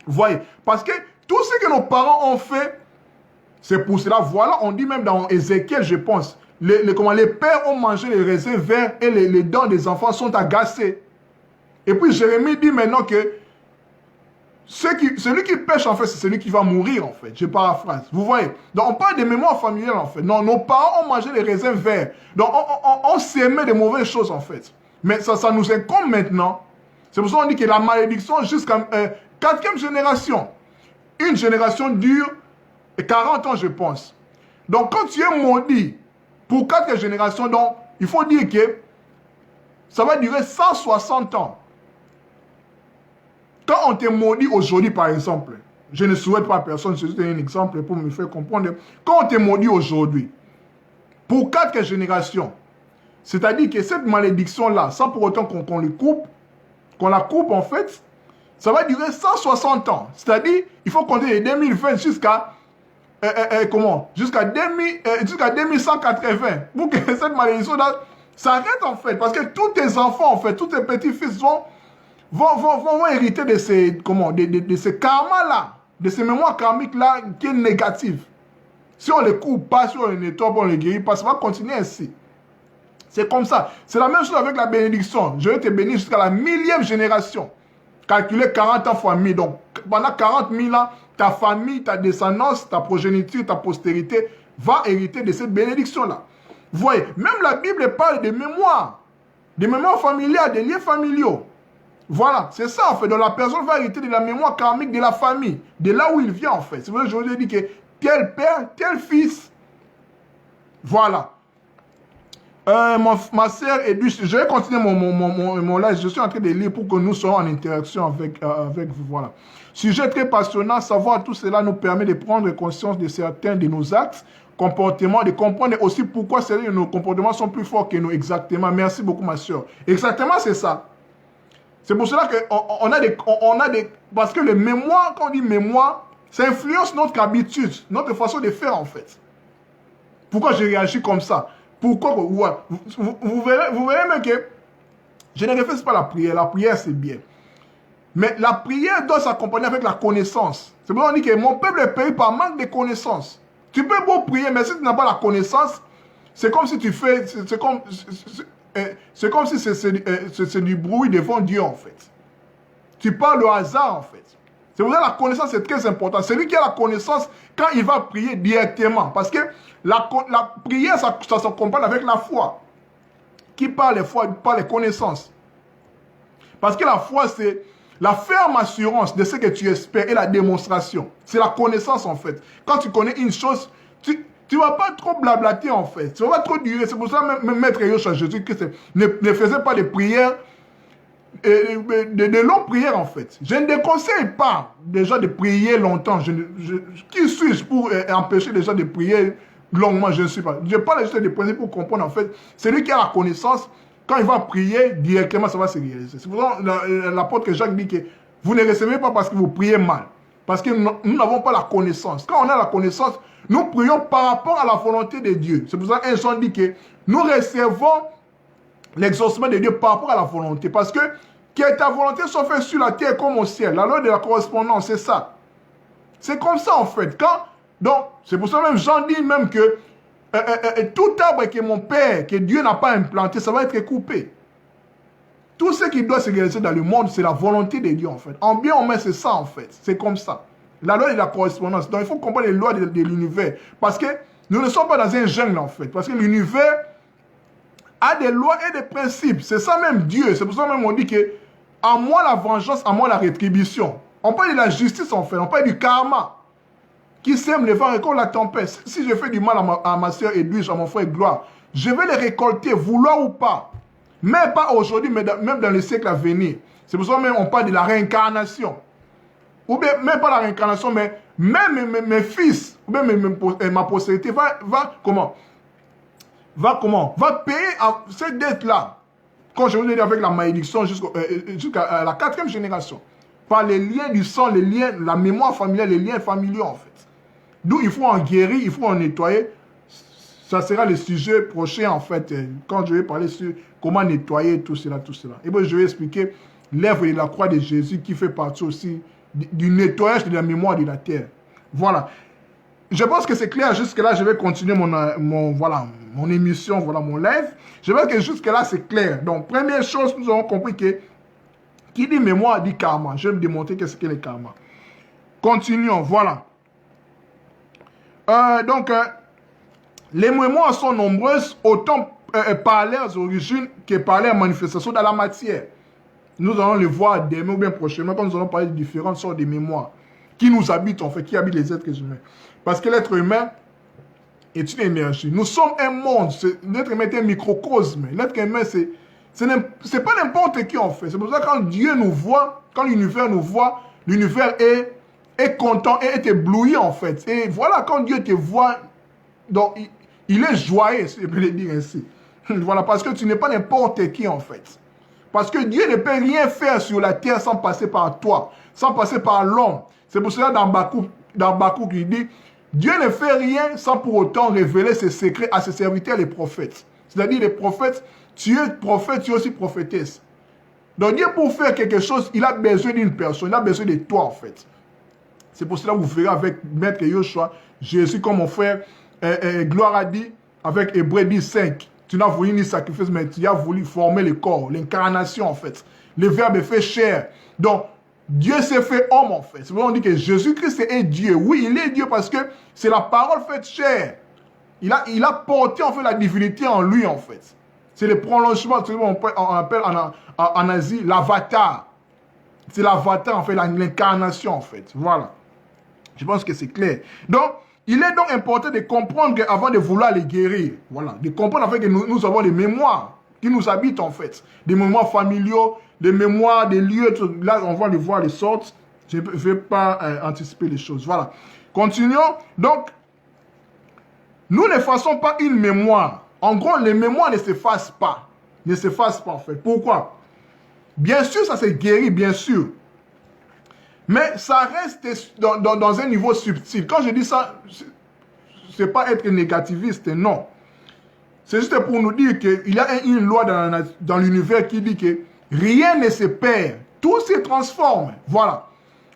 Vous voyez? Parce que tout ce que nos parents ont fait, c'est pour cela. Voilà, on dit même dans Ézéchiel, je pense. Les pères ont mangé les raisins verts et les dents des enfants sont agacés. Et puis Jérémie dit maintenant que celui qui pêche, en fait, c'est celui qui va mourir, en fait. Je paraphrase. Vous voyez? Donc, on parle de mémoire familiale, en fait. Non, nos parents ont mangé les raisins verts. Donc, on s'aimait des mauvaises choses, en fait. Mais ça nous incombe maintenant. C'est pour ça qu'on dit que la malédiction jusqu'à 4e génération. Une génération dure 40 ans, je pense. Donc, quand tu es maudit pour 4 générations, donc, il faut dire que ça va durer 160 ans. Quand on te maudit aujourd'hui, par exemple, je ne souhaite pas à personne, c'est juste un exemple pour me faire comprendre. Quand on te maudit aujourd'hui, pour 4 générations, c'est-à-dire que cette malédiction-là, sans pour autant qu'on la coupe en fait, ça va durer 160 ans. C'est-à-dire, il faut compter de 2020 jusqu'à jusqu'à 2180 pour que cette malédiction-là s'arrête en fait. Parce que tous tes enfants, en fait, tous tes petits-fils vont hériter de ces, de ces karmas-là, de ces mémoires karmiques-là qui est négative. Si on ne les coupe pas, si on les nettoie, on ne les guérit pas, ça va continuer ainsi. C'est comme ça. C'est la même chose avec la bénédiction. Je vais te bénir jusqu'à la 1000e génération. Calculer 40 ans fois 1000. Donc, pendant 40 000 ans, ta famille, ta descendance, ta progéniture, ta postérité va hériter de cette bénédiction-là. Vous voyez, même la Bible parle de mémoire familiales, des liens familiaux. Voilà, c'est ça en fait. Donc la personne va hériter de la mémoire karmique de la famille, de là où il vient en fait. C'est vrai que je vous ai dit que tel père, tel fils. Voilà. Ma sœur Edwige, je vais continuer mon live. Je suis en train de lire pour que nous soyons en interaction avec vous. Voilà. Sujet très passionnant. Savoir tout cela nous permet de prendre conscience de certains de nos actes, comportements, de comprendre aussi pourquoi certains de nos comportements sont plus forts que nous. Exactement. Merci beaucoup, ma sœur. Exactement, c'est ça. C'est pour cela qu'on a des... Parce que les mémoires, quand on dit mémoire, ça influence notre habitude, notre façon de faire en fait. Pourquoi j'ai réagi comme ça? Pourquoi? Ouais, vous verrez même que je ne refuse pas la prière. La prière, c'est bien. Mais la prière doit s'accompagner avec la connaissance. C'est pour ça qu'on dit que mon peuple est péri par manque de connaissance. Tu peux beau prier, mais si tu n'as pas la connaissance, c'est comme si tu fais... C'est comme si c'est du bruit devant Dieu, en fait. Tu parles au hasard, en fait. C'est pour ça que la connaissance est très importante. Celui qui a la connaissance, quand il va prier directement, parce que la prière, ça s'accompagne avec la foi. Qui parle de foi, parle de connaissance. Parce que la foi, c'est la ferme assurance de ce que tu espères et la démonstration. C'est la connaissance, en fait. Quand tu connais une chose, tu ne vas pas trop blablater, en fait. Tu ne vas pas trop durer. C'est pour ça que même Maître Yosh à Jésus-Christ ne faisait pas de prières, de longues prières, en fait. Je ne déconseille pas des gens de prier longtemps. Qui suis-je pour empêcher les gens de prier longuement? Je ne suis pas. Je parle juste de prier pour comprendre, en fait. Celui qui a la connaissance, quand il va prier, directement, ça va se réaliser. C'est pour ça que l'apôtre Jacques dit que vous ne recevez pas parce que vous priez mal. Parce que nous n'avons pas la connaissance. Quand on a la connaissance, nous prions par rapport à la volonté de Dieu. C'est pour ça qu'un Jean dit que nous recevons l'exaucement de Dieu par rapport à la volonté. Parce que ta volonté soit faite sur la terre comme au ciel. La loi de la correspondance, c'est ça. C'est comme ça en fait. Donc, c'est pour ça même Jean dit même que tout arbre que mon Père, que Dieu n'a pas implanté, ça va être coupé. Tout ce qui doit se réaliser dans le monde, c'est la volonté de Dieu en fait. En bien, en mal, c'est ça en fait. C'est comme ça. La loi de la correspondance. Donc, il faut comprendre les lois de l'univers. Parce que nous ne sommes pas dans un jungle en fait. Parce que l'univers a des lois et des principes. C'est ça même Dieu. C'est pour ça même on dit que à moi la vengeance, à moi la rétribution. On parle de la justice en fait. On parle du karma. Qui sème le vent récolte la tempête. Si je fais du mal à ma soeur Edwige, à mon frère Gloire, je vais les récolter, vouloir ou pas. Mais pas aujourd'hui, mais même dans les siècles à venir. C'est pour ça que même on parle de la réincarnation. Ou bien, même pas la réincarnation, mais même mes fils, ou bien ma postérité va va comment? Va payer cette dette-là. Quand je vous ai dit avec la malédiction jusqu'à la 4e génération. Par les liens du sang, les liens, la mémoire familiale, les liens familiaux en fait. D'où il faut en guérir, il faut en nettoyer. Ça sera le sujet prochain en fait, quand je vais parler sur comment nettoyer tout cela, tout cela. Et bien je vais expliquer l'œuvre de la croix de Jésus qui fait partie aussi du nettoyage de la mémoire de la terre. Voilà. Je pense que c'est clair. Jusque-là, je vais continuer mon émission, voilà, mon live. Je pense que jusque-là, c'est clair. Donc, première chose, nous avons compris que qui dit mémoire dit karma. Je vais me démontrer qu'est-ce qu'est le karma. Continuons, voilà. Les mémoires sont nombreuses, autant par leurs origines que par leurs manifestations dans la matière. Nous allons le voir demain ou bien prochainement quand nous allons parler de différentes sortes de mémoires qui nous habitent en fait, qui habitent les êtres humains. Parce que l'être humain est une énergie. Nous sommes un monde. L'être humain est un microcosme. L'être humain, c'est pas n'importe qui en fait. C'est pour ça que quand Dieu nous voit, quand l'univers nous voit, l'univers est content et est ébloui en fait. Et voilà, quand Dieu te voit, donc il est joyeux, si je peux le dire ainsi. Voilà, parce que tu n'es pas n'importe qui en fait. Parce que Dieu ne peut rien faire sur la terre sans passer par toi, sans passer par l'homme. C'est pour cela dans Habakkuk, il dit, Dieu ne fait rien sans pour autant révéler ses secrets à ses serviteurs, les prophètes. C'est-à-dire les prophètes, tu es prophète, tu es aussi prophétesse. Donc Dieu pour faire quelque chose, il a besoin d'une personne, il a besoin de toi en fait. C'est pour cela que vous verrez avec Maître Yoshua, Jésus comme mon frère, Gloire a dit, avec Hébreux 10:5. Tu n'as voulu ni sacrifice, mais tu as voulu former le corps, l'incarnation en fait. Le Verbe est fait chair. Donc, Dieu s'est fait homme en fait. C'est pourquoi on dit que Jésus-Christ est Dieu. Oui, il est Dieu parce que c'est la parole faite chair. Il a porté en fait la divinité en lui en fait. C'est le prolongement, on appelle en Asie l'avatar. C'est l'avatar en fait, l'incarnation en fait. Voilà. Je pense que c'est clair. Donc, il est donc important de comprendre avant de vouloir les guérir. Voilà. De comprendre en fait que nous avons des mémoires qui nous habitent en fait. Des mémoires familiaux, des mémoires des lieux. Là, on va les voir les sortes. Je ne vais pas anticiper les choses. Voilà. Continuons. Donc, nous ne faisons pas une mémoire. En gros, les mémoires ne s'effacent pas. Ne s'effacent pas en fait. Pourquoi? Bien sûr, ça s'est guéri, bien sûr. Mais ça reste dans un niveau subtil. Quand je dis ça, ce n'est pas être négativiste, non. C'est juste pour nous dire qu'il y a une loi dans l'univers qui dit que rien ne se perd, tout se transforme. Voilà.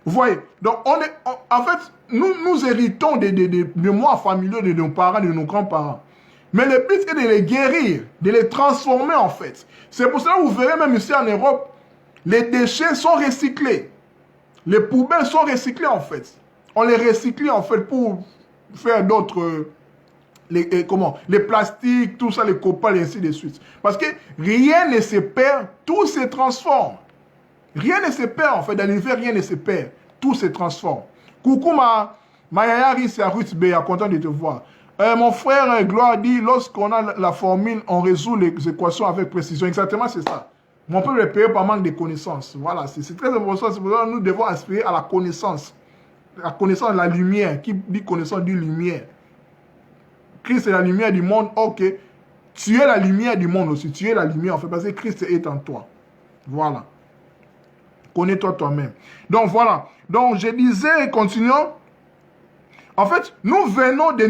Vous voyez? Donc, en fait, nous héritons des mémoires familiales de nos parents, de nos grands-parents. Mais le but est de les guérir, de les transformer en fait. C'est pour cela que vous verrez même ici en Europe, les déchets sont recyclés. Les poubelles sont recyclées en fait. On les recycle en fait pour faire d'autres... les plastiques, tout ça, les copales et ainsi de suite. Parce que rien ne se perd, tout se transforme. Rien ne se perd en fait. Dans l'univers, rien ne se perd. Tout se transforme. Coucou ma yaya c'est à Ruth B, content de te voir. Mon frère Gloire dit, lorsqu'on a la formule, on résout les équations avec précision. Exactement, c'est ça. On peut le payer par manque de connaissances. Voilà, c'est très important. C'est pour ça que nous devons aspirer à la connaissance. La connaissance de la lumière. Qui dit connaissance dit lumière. Christ est la lumière du monde. Ok. Tu es la lumière du monde aussi. Tu es la lumière en fait. Parce que Christ est en toi. Voilà. Connais-toi toi-même. Donc voilà. Donc je disais, continuons. En fait, nous venons de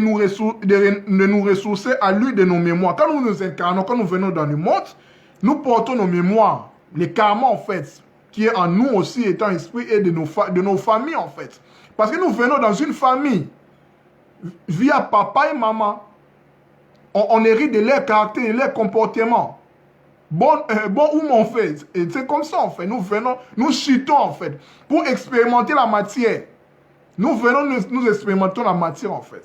nous ressourcer à lui de nos mémoires. Quand nous nous incarnons, quand nous venons dans le monde, nous portons nos mémoires, les karmas en fait, qui est en nous aussi étant esprit et de nos familles en fait. Parce que nous venons dans une famille, via papa et maman, on hérite de leur caractère, de leur comportement. Bon ou mon fait. Et c'est comme ça en fait. Nous chutons en fait, pour expérimenter la matière. Nous expérimentons la matière en fait.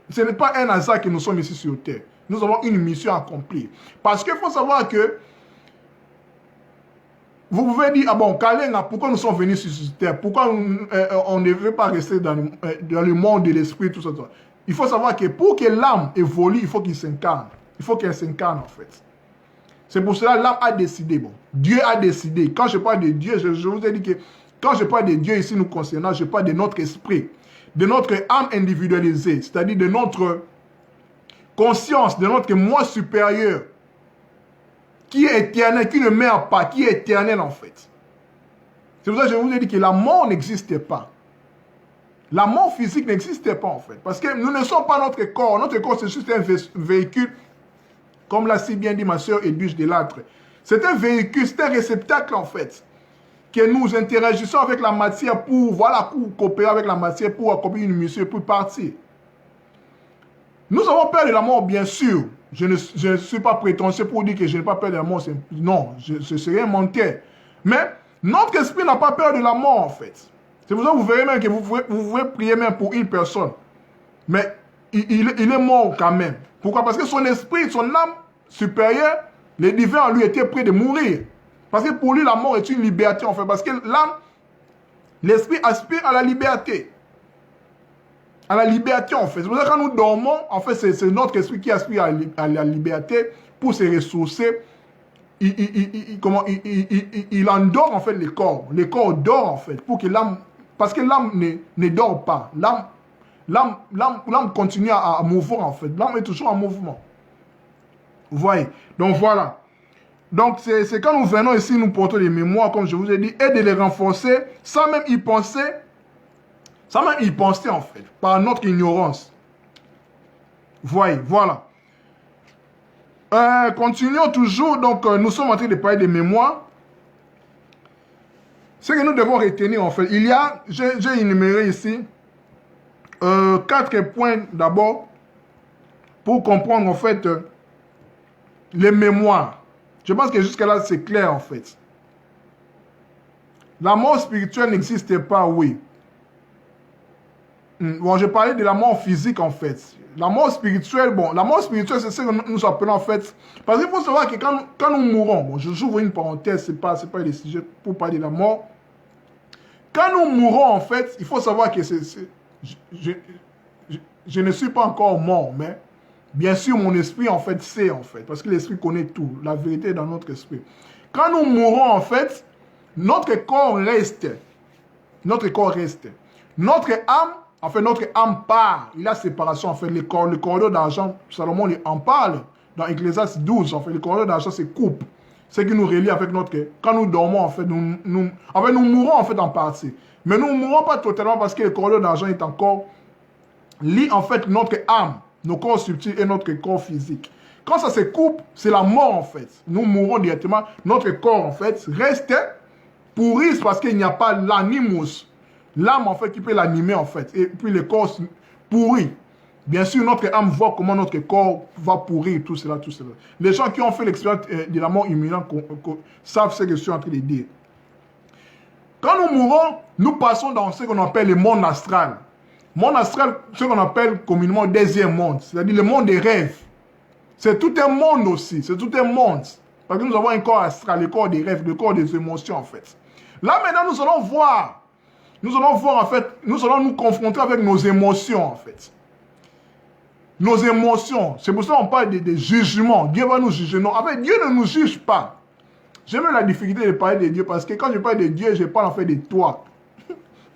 Ce n'est pas un hasard que nous sommes ici sur terre. Nous avons une mission à accomplir. Parce qu'il faut savoir que vous pouvez dire, ah bon, Kalenga, pourquoi nous sommes venus sur cette terre? Pourquoi on ne veut pas rester dans le monde de l'esprit, tout ça, tout ça. Il faut savoir que pour que l'âme évolue, il faut qu'il s'incarne. Il faut qu'elle s'incarne en fait. C'est pour cela que l'âme a décidé. Bon, Dieu a décidé. Quand je parle de Dieu, je vous ai dit que quand je parle de Dieu ici nous concernant, je parle de notre esprit, de notre âme individualisée, c'est-à-dire de notre conscience de notre moi supérieur, qui est éternel, qui ne meurt pas, qui est éternel en fait. C'est pour ça que je vous ai dit que la mort n'existait pas. La mort physique n'existait pas en fait. Parce que nous ne sommes pas notre corps. Notre corps, c'est juste un véhicule, comme l'a si bien dit ma soeur Edwige Delattre. C'est un véhicule, c'est un réceptacle en fait. Que nous interagissons avec la matière pour, voilà, pour coopérer avec la matière, pour accomplir une mission, pour partir. Nous avons peur de la mort, bien sûr. Je ne suis pas prétentieux pour dire que je n'ai pas peur de la mort. Non, ce serait un menteur. Mais notre esprit n'a pas peur de la mort, en fait. C'est pour ça que vous verrez même que vous pouvez prier même pour une personne. Mais il est mort quand même. Pourquoi? Parce que son esprit, son âme supérieure, le divin en lui était prêt de mourir. Parce que pour lui, la mort est une liberté, en fait. Parce que l'âme, l'esprit aspire à la liberté. À la liberté, en fait. C'est pour ça que quand nous dormons, en fait, c'est notre esprit qui aspire à la liberté pour se ressourcer. Il endort, en fait, le corps. Le corps dort, en fait, pour que l'âme... Parce que l'âme ne dort pas. L'âme continue à mouvoir, en fait. L'âme est toujours en mouvement. Vous voyez? Donc, voilà. Donc, c'est quand nous venons ici, nous portons des mémoires, comme je vous ai dit, et de les renforcer, sans même y penser, en fait, par notre ignorance. Vous voyez, voilà. Continuons toujours, donc nous sommes en train de parler des mémoires. Ce que nous devons retenir, en fait, j'ai énuméré ici 4 points d'abord pour comprendre, en fait, les mémoires. Je pense que jusqu'à là, c'est clair, en fait. La mort spirituelle n'existait pas, oui. Bon, je parlais de la mort physique, en fait. La mort spirituelle, c'est ce que nous appelons, en fait. Parce qu'il faut savoir que quand nous mourons, bon, j'ouvre une parenthèse, c'est pas le sujet pour parler de la mort. Quand nous mourons, en fait, il faut savoir que je ne suis pas encore mort, mais bien sûr, mon esprit, en fait, sait, en fait, parce que l'esprit connaît tout. La vérité est dans notre esprit. Quand nous mourons, en fait, notre corps reste. Notre corps reste. Notre âme, en fait, notre âme part. Il y a séparation, en fait. Le corridor d'argent, Salomon en parle dans Ecclésiaste 12. En fait, le corridor d'argent se coupe. Ce qui nous relie avec notre... Quand nous dormons, en fait, nous mourons, en fait, en partie. Mais nous ne mourons pas totalement parce que le corridor d'argent est encore lié, en fait, notre âme, nos corps subtils et notre corps physique. Quand ça se coupe, c'est la mort, en fait. Nous mourons directement. Notre corps, en fait, reste pourri parce qu'il n'y a pas l'animus. L'âme, en fait, qui peut l'animer, en fait. Et puis le corps pourri. Bien sûr, notre âme voit comment notre corps va pourrir, tout cela, tout cela. Les gens qui ont fait l'expérience de la mort imminente savent ce que je suis en train de dire. Quand nous mourons, nous passons dans ce qu'on appelle le monde astral. Monde astral, ce qu'on appelle communément le deuxième monde, c'est-à-dire le monde des rêves. C'est tout un monde aussi, c'est tout un monde. Parce que nous avons un corps astral, le corps des rêves, le corps des émotions, en fait. Là, maintenant, nous allons voir, en fait, nous allons nous confronter avec nos émotions, en fait. Nos émotions. C'est pour ça qu'on parle de jugement. Dieu va nous juger. Non, en fait, Dieu ne nous juge pas. J'ai même la difficulté de parler de Dieu parce que quand je parle de Dieu, je parle en fait de toi.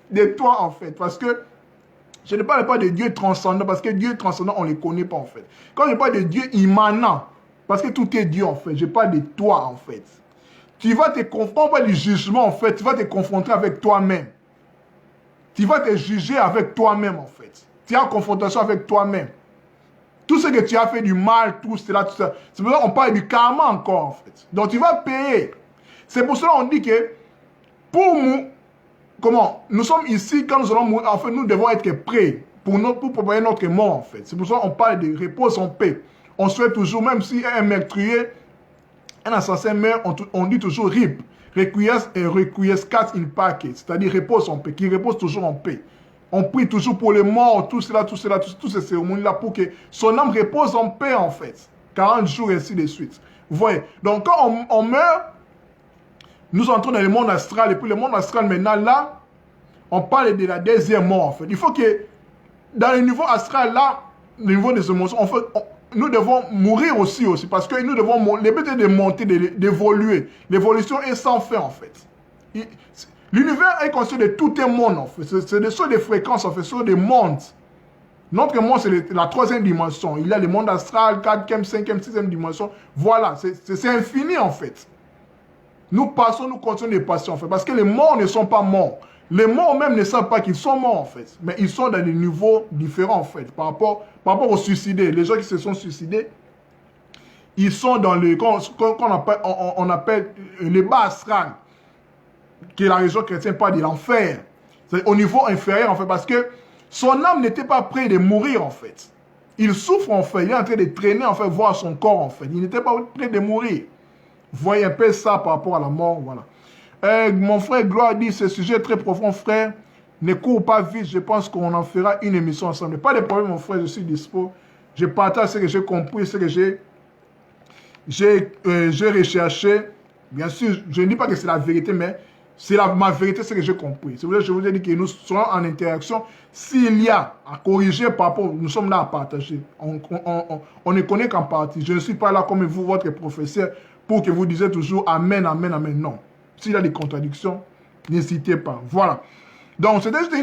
De toi, en fait. Parce que je ne parle pas de Dieu transcendant parce que Dieu transcendant, on ne le connaît pas, en fait. Quand je parle de Dieu immanent, parce que tout est Dieu, en fait, je parle de toi, en fait. Tu vas te confronter avec le jugement, en fait. Tu vas te confronter avec toi-même. Tu vas te juger avec toi-même, en fait. Tu es en confrontation avec toi-même. Tout ce que tu as fait du mal, tout cela, tout ça. C'est pour ça qu'on parle du karma encore, en fait. Donc, tu vas payer. C'est pour cela qu'on dit que, pour nous, nous sommes ici, quand nous allons mourir, en fait, nous devons être prêts pour préparer notre mort, en fait. C'est pour ça qu'on parle de repose en paix. On souhaite toujours, même si un meurtrier, un assassin meurt, on dit toujours RIP. Requiescat in pace. C'est-à-dire repose en paix, qui repose toujours en paix. On prie toujours pour les morts, tout cela, toutes ces cérémonies-là, pour que son âme repose en paix, en fait. 40 jours, et ainsi de suite. Vous voyez? Donc, quand on meurt, nous entrons dans le monde astral, et puis le monde astral, maintenant, là, on parle de la deuxième mort, en fait. Il faut que, dans le niveau astral, là, le niveau des émotions, en fait, nous devons mourir aussi, parce que nous devons, le but est de monter, d'évoluer. L'évolution est sans fin, en fait. L'univers est constitué de tout un monde, en fait. Ce sont des fréquences, en fait, ce sont des mondes. Notre monde, c'est la troisième dimension. Il y a le monde astral, quatrième, cinquième, sixième dimension. Voilà, c'est infini en fait. Nous passons, nous continuons de passer en fait. Parce que les morts ne sont pas morts. Les morts même ne savent pas qu'ils sont morts en fait. Mais ils sont dans des niveaux différents en fait. Par rapport aux suicidés. Les gens qui se sont suicidés, ils sont dans le... on appelle les bas astral. Qui est la région chrétienne, pas de l'enfer. C'est au niveau inférieur en fait. Parce que son âme n'était pas prêt de mourir en fait. Il souffre en fait. Il est en train de traîner en fait, voir son corps en fait. Il n'était pas prêt de mourir. Vous voyez un peu ça par rapport à la mort, voilà. Mon frère Gloire dit, ce sujet est très profond, frère. Ne cours pas vite, je pense qu'on en fera une émission ensemble. Pas de problème, mon frère, je suis dispo. Je partage ce que j'ai compris, ce que j'ai recherché. Bien sûr, je ne dis pas que c'est la vérité, mais c'est ma vérité, ce que j'ai compris. C'est pour ça que je vous ai dit que nous serons en interaction. S'il y a à corriger par rapport, nous sommes là à partager. On ne connaît qu'en partie. Je ne suis pas là comme vous, votre professeur, pour que vous disiez toujours Amen, Amen, Amen. Non. S'il y a des contradictions, n'hésitez pas. Voilà. Donc, c'était juste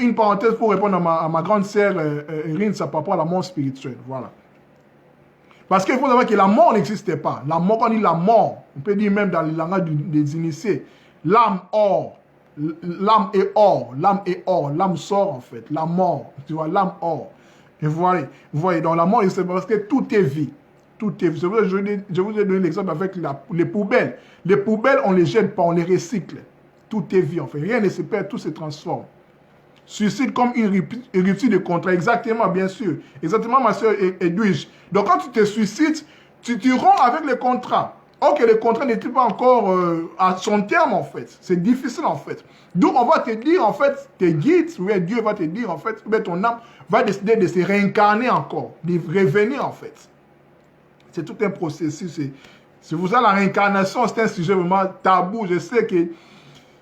une parenthèse pour répondre à ma grande sœur Rinsa par rapport à la mort spirituelle. Voilà. Parce qu'il faut savoir que la mort n'existait pas. La mort, quand on dit la mort, on peut dire même dans le langage des initiés, l'âme or. L'âme est or. L'âme est or. L'âme sort en fait. La mort. Tu vois, l'âme or. Et vous voyez, donc la mort, c'est parce que tout est vie. Tout est vie. Je vous ai donné l'exemple avec les poubelles. Les poubelles, on ne les jette pas, on les recycle. Tout est vie en fait. Rien ne se perd, tout se transforme. Suicide comme une rupture de contrat. Exactement, bien sûr. Exactement, ma soeur Edwige. Donc, quand tu te suicides, tu romps avec le contrat. Ok, le contrat n'est pas encore à son terme, en fait. C'est difficile, en fait. D'où on va te dire, en fait, tes guides, oui, Dieu va te dire, en fait, ton âme va décider de se réincarner encore, de revenir, en fait. C'est tout un processus. C'est pour ça la réincarnation, c'est un sujet vraiment tabou. Je sais que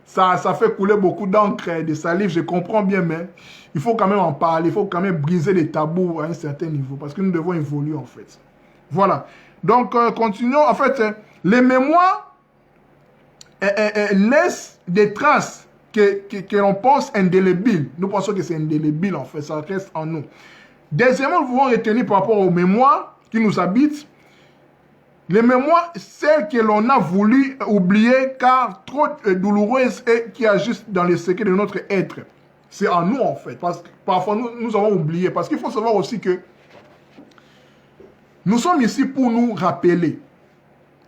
ça fait couler beaucoup d'encre, de salive, je comprends bien, mais il faut quand même en parler, il faut quand même briser les tabous à un certain niveau, parce que nous devons évoluer, en fait. Voilà. Donc, continuons. En fait, les mémoires laissent des traces que l'on pense indélébiles. Nous pensons que c'est indélébile, en fait, ça reste en nous. Deuxièmement, nous pouvons retenir par rapport aux mémoires qui nous habitent, les mémoires, celles que l'on a voulu oublier car trop douloureuses et qui agissent dans les secrets de notre être. C'est en nous en fait. Parce que parfois nous avons oublié. Parce qu'il faut savoir aussi que nous sommes ici pour nous rappeler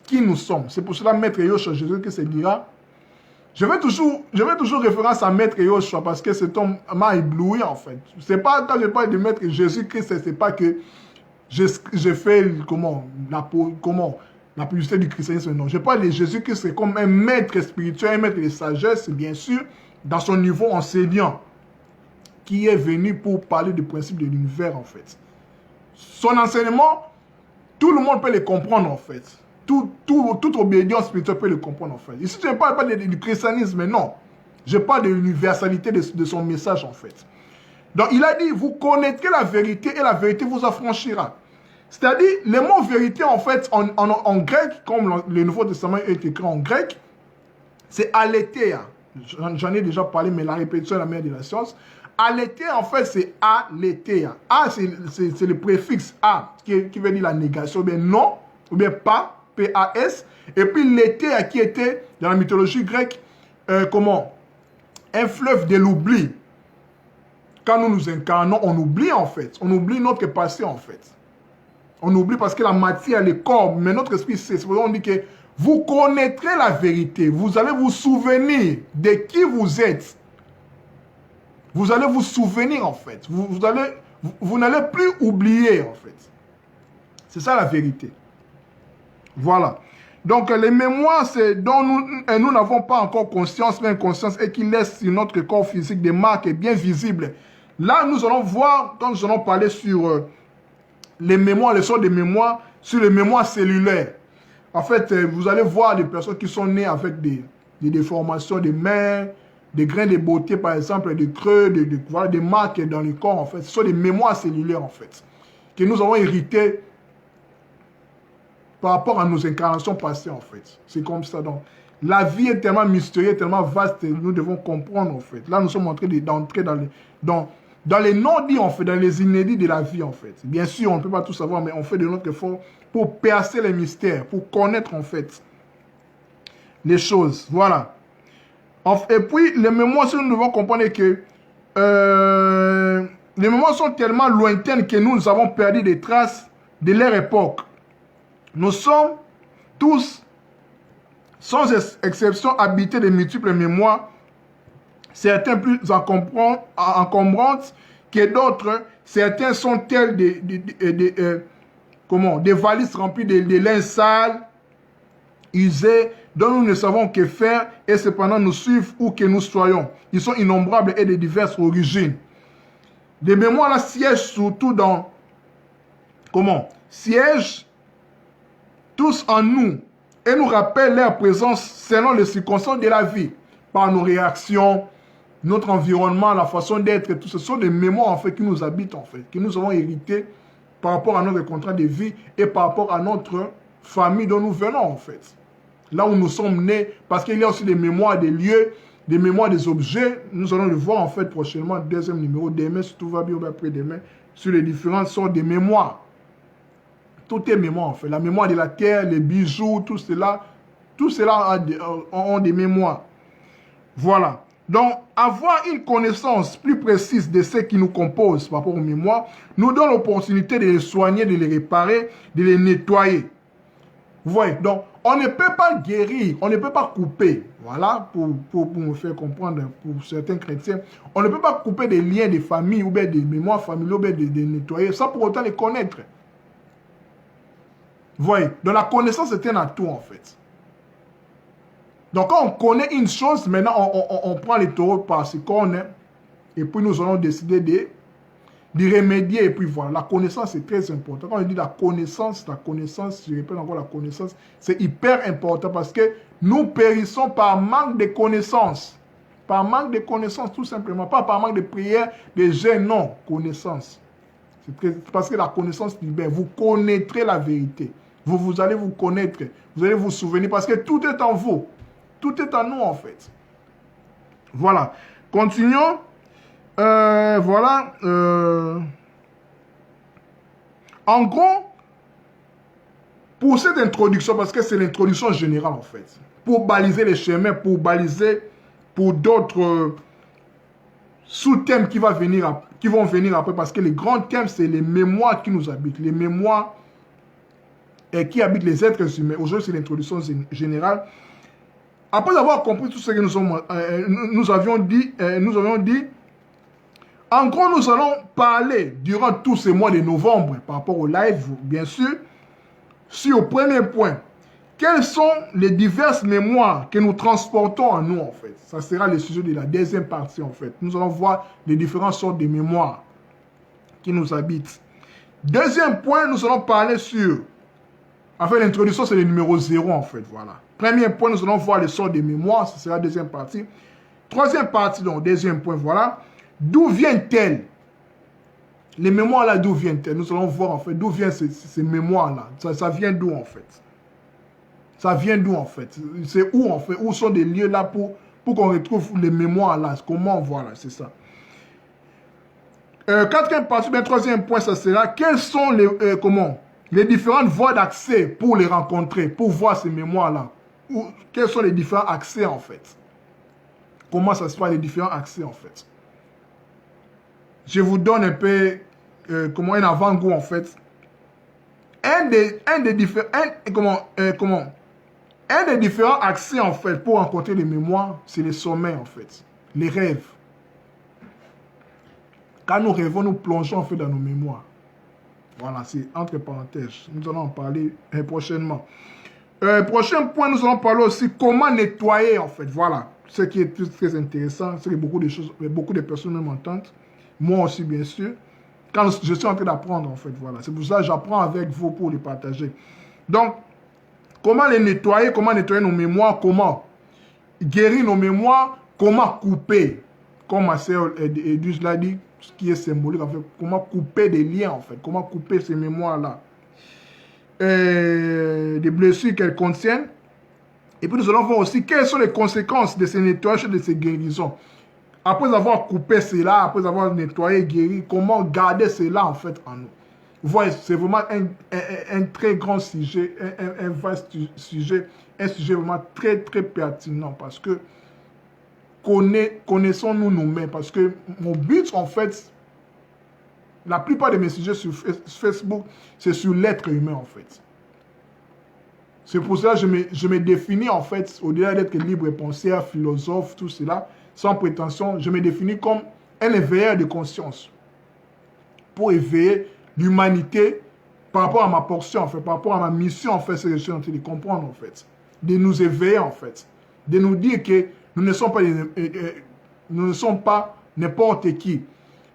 qui nous sommes. C'est pour cela Maître Yoshua Jésus qui se dira. Je vais toujours référence à Maître Yoshua parce que cet homme m'a ébloui en fait. C'est pas quand je parle de Maître Jésus-Christ, c'est pas que j'ai fait la publicité du christianisme. Non, je parle de Jésus-Christ comme un maître spirituel, un maître de sagesse, bien sûr, dans son niveau enseignant, qui est venu pour parler du principe de l'univers, en fait. Son enseignement, tout le monde peut le comprendre, en fait. Toute obédience spirituelle peut le comprendre, en fait. Ici, je ne parle pas du christianisme, non. Je parle de l'universalité de son message, en fait. Donc, il a dit, vous connaîtrez la vérité et la vérité vous affranchira. C'est-à-dire, le mot vérité, en fait, en grec, comme le Nouveau Testament est écrit en grec, c'est aletheia. J'en ai déjà parlé, mais la répétition est la mère de la science. Aletheia, en fait, c'est aletheia. A, c'est le préfixe A, qui veut dire la négation, ou bien non, ou bien pas, P-A-S. Et puis, letheia, qui était, dans la mythologie grecque, un fleuve de l'oubli. Quand nous nous incarnons, on oublie, en fait. On oublie notre passé, en fait. On oublie parce que la matière, le corps, mais notre esprit, c'est pour ça qu'on dit que vous connaîtrez la vérité. Vous allez vous souvenir de qui vous êtes. Vous allez vous souvenir, en fait. Vous n'allez plus oublier, en fait. C'est ça la vérité. Voilà. Donc, les mémoires, c'est dont nous n'avons pas encore conscience, mais inconscience, et qui laissent sur notre corps physique des marques bien visibles. Là, nous allons voir, quand nous allons parler sur les mémoires, les sortes de mémoires, sur les mémoires cellulaires. En fait, vous allez voir des personnes qui sont nées avec des déformations des mains, des grains de beauté, par exemple, des creux, voilà, des marques dans le corps, en fait. Ce sont des mémoires cellulaires, en fait, que nous avons héritées par rapport à nos incarnations passées, en fait. C'est comme ça. Donc, la vie est tellement mystérieuse, tellement vaste, nous devons comprendre, en fait. Là, nous sommes en train d'entrer dans les non-dits, en fait, dans les inédits de la vie, en fait. Bien sûr, on ne peut pas tout savoir, mais on fait de notre effort pour percer les mystères, pour connaître, en fait, les choses. Voilà. Et puis, les mémoires, si nous devons comprendre que les mémoires sont tellement lointaines que nous avons perdu des traces de leur époque. Nous sommes tous, sans exception, habités de multiples mémoires, certains plus encombrantes que d'autres. Certains sont tels des valises remplies de linge sale, usés, dont nous ne savons que faire et cependant nous suivent où que nous soyons. Ils sont innombrables et de diverses origines. Les mémoires là siègent surtout dans... Siègent tous en nous et nous rappellent leur présence selon les circonstances de la vie, par nos réactions, notre environnement, la façon d'être, tout ce sont des mémoires en fait qui nous habitent en fait, que nous avons hérité par rapport à notre contrat de vie et par rapport à notre famille dont nous venons en fait. Là où nous sommes nés, parce qu'il y a aussi des mémoires des lieux, des mémoires des objets. Nous allons le voir en fait prochainement, deuxième numéro, demain, si tout va bien, après-demain, sur les différentes sortes de mémoires. Tout est mémoire en fait. La mémoire de la terre, les bijoux, tout cela ont des mémoires. Voilà. Donc, avoir une connaissance plus précise de ce qui nous compose par rapport aux mémoires nous donne l'opportunité de les soigner, de les réparer, de les nettoyer. Vous voyez, donc, on ne peut pas guérir, on ne peut pas couper. Voilà, pour me faire comprendre, pour certains chrétiens, on ne peut pas couper des liens de famille ou bien des mémoires familiales ou bien de nettoyer, sans pour autant les connaître. Vous voyez, donc la connaissance est un atout en fait. Donc quand on connaît une chose, maintenant on prend les taureaux par ce qu'on est, et puis nous allons décider de remédier, et puis voilà, la connaissance est très importante. Quand on dit la connaissance, je répète encore la connaissance, c'est hyper important parce que nous périssons par manque de connaissances. Par manque de connaissances, tout simplement. Pas par manque de prière, de jeûne, non, connaissance. C'est parce que la connaissance libère. Vous connaîtrez la vérité. Vous allez vous connaître. Vous allez vous souvenir parce que tout est en vous. Tout est en nous, en fait. Voilà. Continuons. Voilà. En gros, pour cette introduction, parce que c'est l'introduction générale, en fait, pour baliser les chemins, pour baliser pour d'autres sous-thèmes qui vont venir après, parce que les grands thèmes, c'est les mémoires qui nous habitent, les mémoires qui habitent les êtres humains. Aujourd'hui, c'est l'introduction générale. Après avoir compris tout ce que nous avions dit, en gros, nous allons parler durant tous ces mois de novembre, par rapport au live, bien sûr, sur le premier point. Quelles sont les diverses mémoires que nous transportons en nous, en fait? Ça sera le sujet de la deuxième partie, en fait. Nous allons voir les différentes sortes de mémoires qui nous habitent. Deuxième point, nous allons parler sur... En fait, l'introduction, c'est le numéro 0, en fait, voilà. Premier point, nous allons voir les sortes de mémoires, ça sera la deuxième partie. Troisième partie, donc, deuxième point, voilà. D'où viennent-elles? Les mémoires-là, d'où viennent-elles? Nous allons voir, en fait, d'où viennent ces mémoires-là. Ça vient d'où, en fait? Ça vient d'où, en fait? C'est où, en fait? Où sont des lieux là pour qu'on retrouve les mémoires là? Comment? Voilà, c'est ça. Quatrième partie, bien, troisième point, ça sera quelles sont les différentes voies d'accès pour les rencontrer, pour voir ces mémoires-là? Quels sont les différents accès, en fait? Comment ça se passe, les différents accès, en fait? Je vous donne un peu un avant-goût, en fait. Un des différents accès, en fait, pour rencontrer les mémoires, c'est les sommeils, en fait. Les rêves. Quand nous rêvons, nous plongeons, en fait, dans nos mémoires. Voilà, c'est entre parenthèses. Nous allons en parler prochainement. Prochain point, nous allons parler aussi comment nettoyer, en fait. Voilà, ce qui est très intéressant. C'est que beaucoup de personnes même entendent. Moi aussi, bien sûr. Quand je suis en train d'apprendre, en fait, voilà. C'est pour ça que j'apprends avec vous pour les partager. Donc, comment les nettoyer, comment nettoyer nos mémoires, comment guérir nos mémoires, comment couper, comme ma sœur Edwige l'a dit, ce qui est symbolique, en fait, comment couper des liens, en fait, comment couper ces mémoires-là, des blessures qu'elles contiennent. Et puis nous allons voir aussi quelles sont les conséquences de ces nettoyages et de ces guérisons. après avoir coupé cela, après avoir nettoyé, guéri, comment garder cela en fait en nous. Vous voyez, c'est vraiment un très grand sujet, un vaste sujet, un sujet vraiment très très pertinent parce que connaissons-nous nous-mêmes. Parce que mon but en fait, la plupart de mes sujets sur Facebook, c'est sur l'être humain en fait. C'est pour cela que je me définis en fait, au-delà d'être libre penseur, philosophe, tout cela, sans prétention, je me définis comme un éveilleur de conscience. Pour éveiller l'humanité par rapport à ma portion en fait, par rapport à ma mission en fait, c'est que je suis en train de comprendre en fait. De nous éveiller en fait. De nous dire que nous ne sommes pas n'importe qui.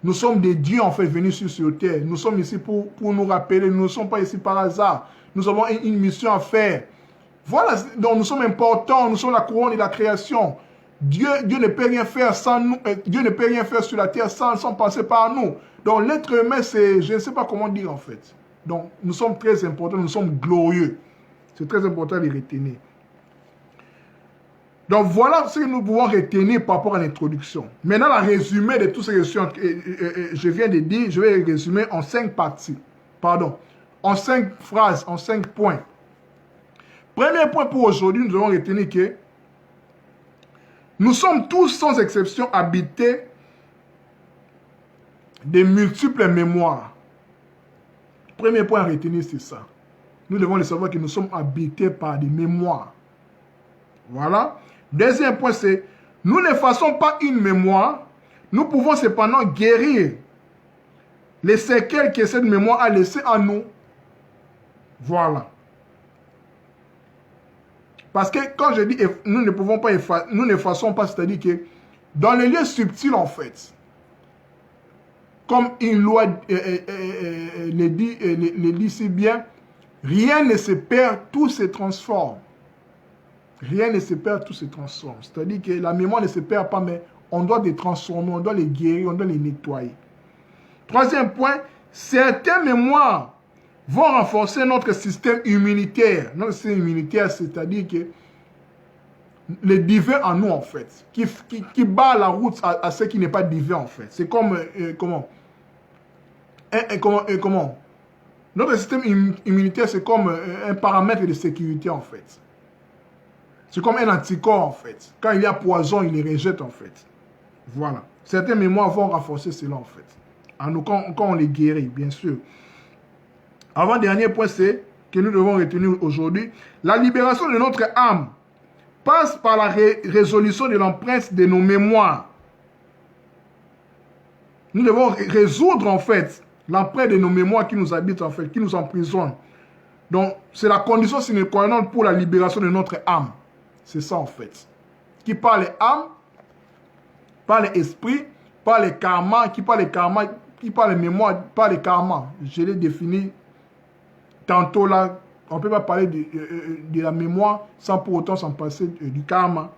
Nous sommes des dieux en fait venus sur terre. Nous sommes ici pour nous rappeler. Nous ne sommes pas ici par hasard. Nous avons une mission à faire. Voilà, donc nous sommes importants. Nous sommes la couronne de la création. Dieu ne peut rien faire sans nous. Dieu ne peut rien faire sur la terre sans passer par nous. Donc l'être humain, c'est, je ne sais pas comment dire en fait. Donc nous sommes très importants. Nous sommes glorieux. C'est très important de retenir. Donc voilà ce que nous pouvons retenir par rapport à l'introduction. Maintenant, le résumé de tout ce que je viens de dire, je vais le résumer en 5 parties. Pardon. En 5 phrases, en 5 points. Premier point pour aujourd'hui, nous devons retenir que nous sommes tous, sans exception, habités de multiples mémoires. Premier point à retenir, c'est ça. Nous devons le savoir que nous sommes habités par des mémoires. Voilà. Deuxième point, c'est nous n'effaçons pas une mémoire, nous pouvons cependant guérir les séquelles que cette mémoire a laissées en nous. Voilà. Parce que quand je dis nous ne pouvons pas effacer, nous n'effaçons pas, c'est-à-dire que dans les lieux subtils en fait, comme une loi le dit si bien, rien ne se perd, tout se transforme. Rien ne se perd, tout se transforme. C'est-à-dire que la mémoire ne se perd pas, mais on doit les transformer, on doit les guérir, on doit les nettoyer. Troisième point, certaines mémoires vont renforcer notre système immunitaire. Notre système immunitaire, c'est-à-dire que le divin en nous, en fait, qui bat la route à ce qui n'est pas divin, en fait. C'est comme, comment notre système immunitaire, c'est comme un paramètre de sécurité, en fait. C'est comme un anticorps, en fait. Quand il y a poison, il les rejette, en fait. Voilà. Certaines mémoires vont renforcer cela, en fait. En nous, quand on les guérit, bien sûr. Avant-dernier point, c'est que nous devons retenir aujourd'hui. La libération de notre âme passe par la résolution de l'empreinte de nos mémoires. Nous devons résoudre, en fait, l'empreinte de nos mémoires qui nous habitent, en fait, qui nous emprisonnent. Donc, c'est la condition sine qua non pour la libération de notre âme. C'est ça en fait. Qui parle âme, parle esprit, parle karma, qui parle karma, qui parle mémoire, parle karma. Je l'ai défini tantôt là. On ne peut pas parler de la mémoire sans pour autant s'en passer du karma.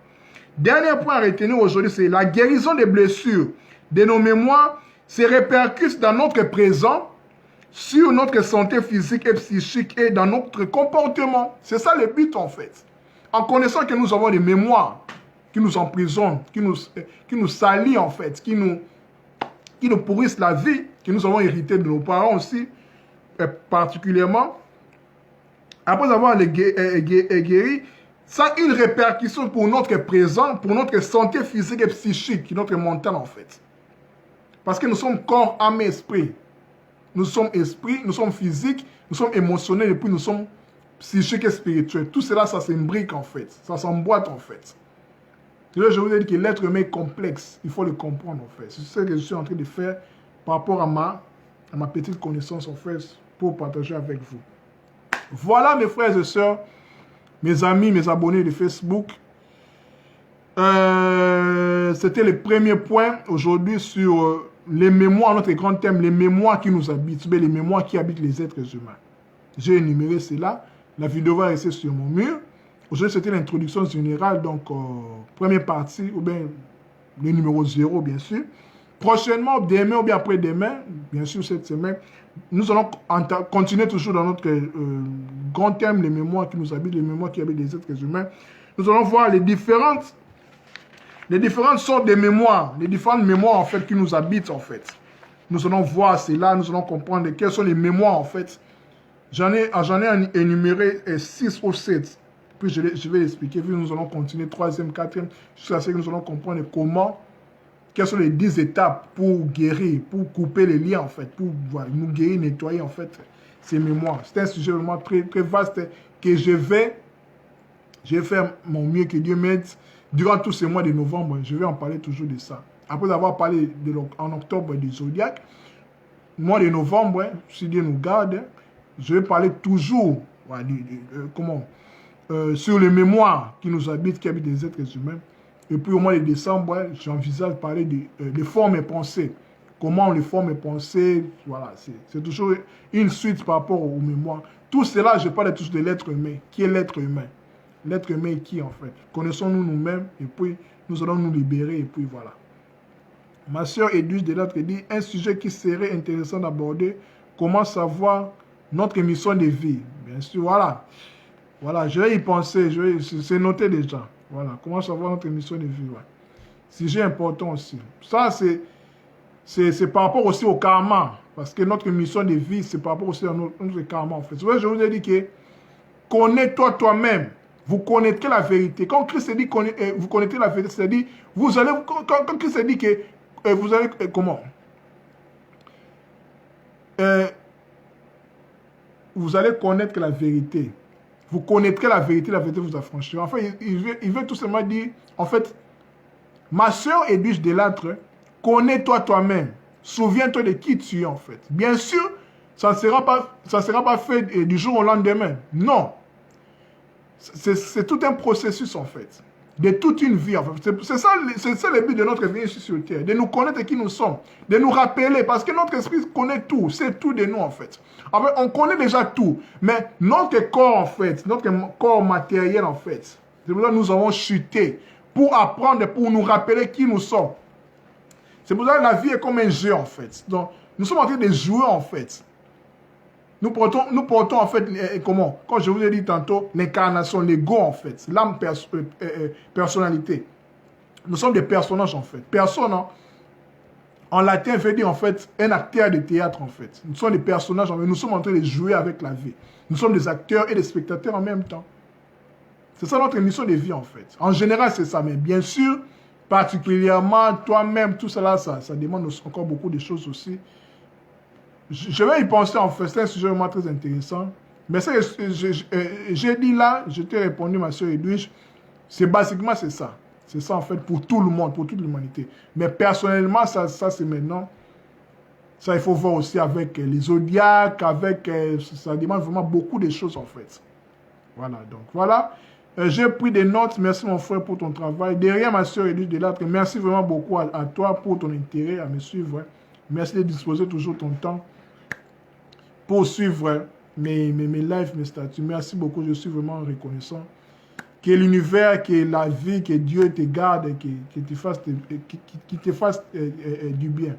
Dernier point à retenir aujourd'hui, c'est la guérison des blessures de nos mémoires se répercute dans notre présent, sur notre santé physique et psychique et dans notre comportement. C'est ça le but en fait. En connaissant que nous avons des mémoires qui nous emprisonnent, qui nous salissent en fait, qui nous pourrissent la vie, que nous avons hérité de nos parents aussi, particulièrement, après avoir guéri, ça a une répercussion pour notre présent, pour notre santé physique et psychique, notre mental en fait. Parce que nous sommes corps, âme et esprit. Nous sommes esprit, nous sommes physique, nous sommes émotionnels et puis nous sommes psychiques et spirituels. Tout cela, ça s'imbrique en fait. Ça s'emboîte en fait. Je vous ai dit que l'être humain est complexe. Il faut le comprendre en fait. C'est ce que je suis en train de faire par rapport à ma petite connaissance en fait pour partager avec vous. Voilà mes frères et sœurs, mes amis, mes abonnés de Facebook. C'était le premier point aujourd'hui sur les mémoires, notre grand thème, les mémoires qui nous habitent, les mémoires qui habitent les êtres humains. J'ai énuméré cela. La vidéo va rester sur mon mur. Aujourd'hui, c'était l'introduction générale, donc première partie, ou bien le numéro 0, bien sûr. Prochainement, demain ou bien après-demain, bien sûr cette semaine, nous allons continuer toujours dans notre grand thème, les mémoires qui nous habitent, les mémoires qui habitent les êtres humains. Nous allons voir les différentes les différentes sortes de mémoires, les différentes mémoires en fait qui nous habitent en fait. Nous allons voir cela, nous allons comprendre quelles sont les mémoires en fait. J'en ai énuméré 6 ou 7. Puis je vais expliquer, puis nous allons continuer 3e, 4e, jusqu'à ce que nous allons comprendre comment, quelles sont les 10 étapes pour guérir, pour couper les liens en fait, pour voilà, nous guérir, nettoyer en fait ces mémoires. C'est un sujet vraiment très, très vaste que je vais faire mon mieux que Dieu m'aide. Durant tous ces mois de novembre, je vais en parler toujours de ça. Après avoir parlé en octobre du zodiaque, mois de novembre, si Dieu nous garde, je vais parler toujours voilà, sur les mémoires qui nous habitent, qui habitent les êtres humains. Et puis au mois de décembre, j'envisage de parler de formes et pensées. Comment on les forme et pensées, voilà, c'est toujours une suite par rapport aux mémoires. Tout cela, je parle toujours de l'être humain. Qui est l'être humain? L'être humain est qui en fait? Connaissons-nous nous-mêmes et puis nous allons nous libérer et puis voilà. Ma sœur Edwige Delattre dit un sujet qui serait intéressant d'aborder, comment savoir notre mission de vie. Bien sûr, voilà. Voilà, je vais y penser, c'est noté déjà. Voilà, comment savoir notre mission de vie. Ouais. Sujet important aussi. Ça, c'est par rapport aussi au karma. Parce que notre mission de vie, c'est par rapport aussi à notre karma en fait. Je vous ai dit que connais-toi toi-même. Vous connaîtrez la vérité. Quand Christ dit vous connaîtrez la vérité, c'est-à-dire, vous allez, quand Christ dit que vous allez, comment vous allez connaître la vérité. Vous connaîtrez la vérité vous affranchira. Enfin, il veut tout simplement dire, en fait, ma soeur Edwige Delattre, connais-toi toi-même. Souviens-toi de qui tu es, en fait. Bien sûr, ça ne sera pas fait du jour au lendemain. Non. C'est tout un processus, en fait. De toute une vie, en fait. C'est ça le but de notre vie ici sur Terre. De nous connaître qui nous sommes. De nous rappeler. Parce que notre esprit connaît tout. C'est tout de nous, en fait. En fait, on connaît déjà tout. Mais notre corps, en fait, notre corps matériel, en fait, c'est pour ça que nous avons chuté. Pour apprendre, pour nous rappeler qui nous sommes. C'est pour ça que la vie est comme un jeu, en fait. Donc, nous sommes en train de jouer, en fait. Nous portons en fait, comment? Comme je vous ai dit tantôt, l'incarnation, l'ego en fait, l'âme, personnalité. Nous sommes des personnages en fait. Personne, en latin, veut dire en fait un acteur de théâtre en fait. Nous sommes des personnages, nous sommes en train de jouer avec la vie. Nous sommes des acteurs et des spectateurs en même temps. C'est ça notre mission de vie en fait. En général, c'est ça. Mais bien sûr, particulièrement toi-même, tout cela, ça demande encore beaucoup de choses aussi. Je vais y penser en fait, c'est un sujet vraiment très intéressant. Mais ça, j'ai dit là, je t'ai répondu, ma soeur Edwige, basiquement c'est ça. C'est ça en fait pour tout le monde, pour toute l'humanité. Mais personnellement, ça c'est maintenant. Ça, il faut voir aussi avec les zodiaques, ça demande vraiment beaucoup de choses en fait. Voilà, donc voilà. J'ai pris des notes. Merci mon frère pour ton travail. Derrière ma soeur Edwige Delattre, merci vraiment beaucoup à toi pour ton intérêt à me suivre. Merci de disposer toujours ton temps pour suivre mes lives, mes statuts. Merci beaucoup, je suis vraiment reconnaissant. Que l'univers, que la vie, que Dieu te garde, qui te fasse du bien.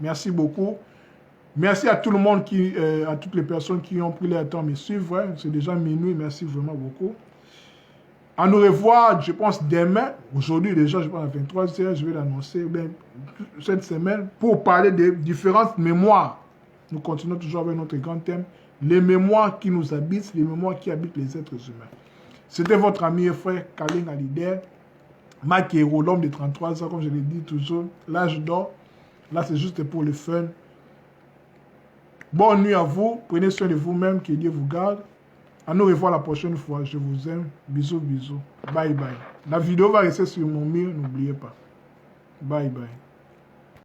Merci beaucoup. Merci à tout le monde, à toutes les personnes qui ont pris leur temps à me suivre. C'est déjà minuit, merci vraiment beaucoup. À nous revoir, je pense, demain. Aujourd'hui, déjà, je pense à 23h, je vais l'annoncer cette semaine pour parler des différentes mémoires. Nous continuons toujours avec notre grand thème, les mémoires qui nous habitent, les mémoires qui habitent les êtres humains. C'était votre ami et frère Kaling Alider, Makero, l'homme de 33 ans, comme je l'ai dit toujours, l'âge d'or. Là, c'est juste pour le fun. Bonne nuit à vous, prenez soin de vous-même, que Dieu vous garde. À nous revoir la prochaine fois, je vous aime. Bisous, bisous. Bye, bye. La vidéo va rester sur mon mur, n'oubliez pas. Bye, bye.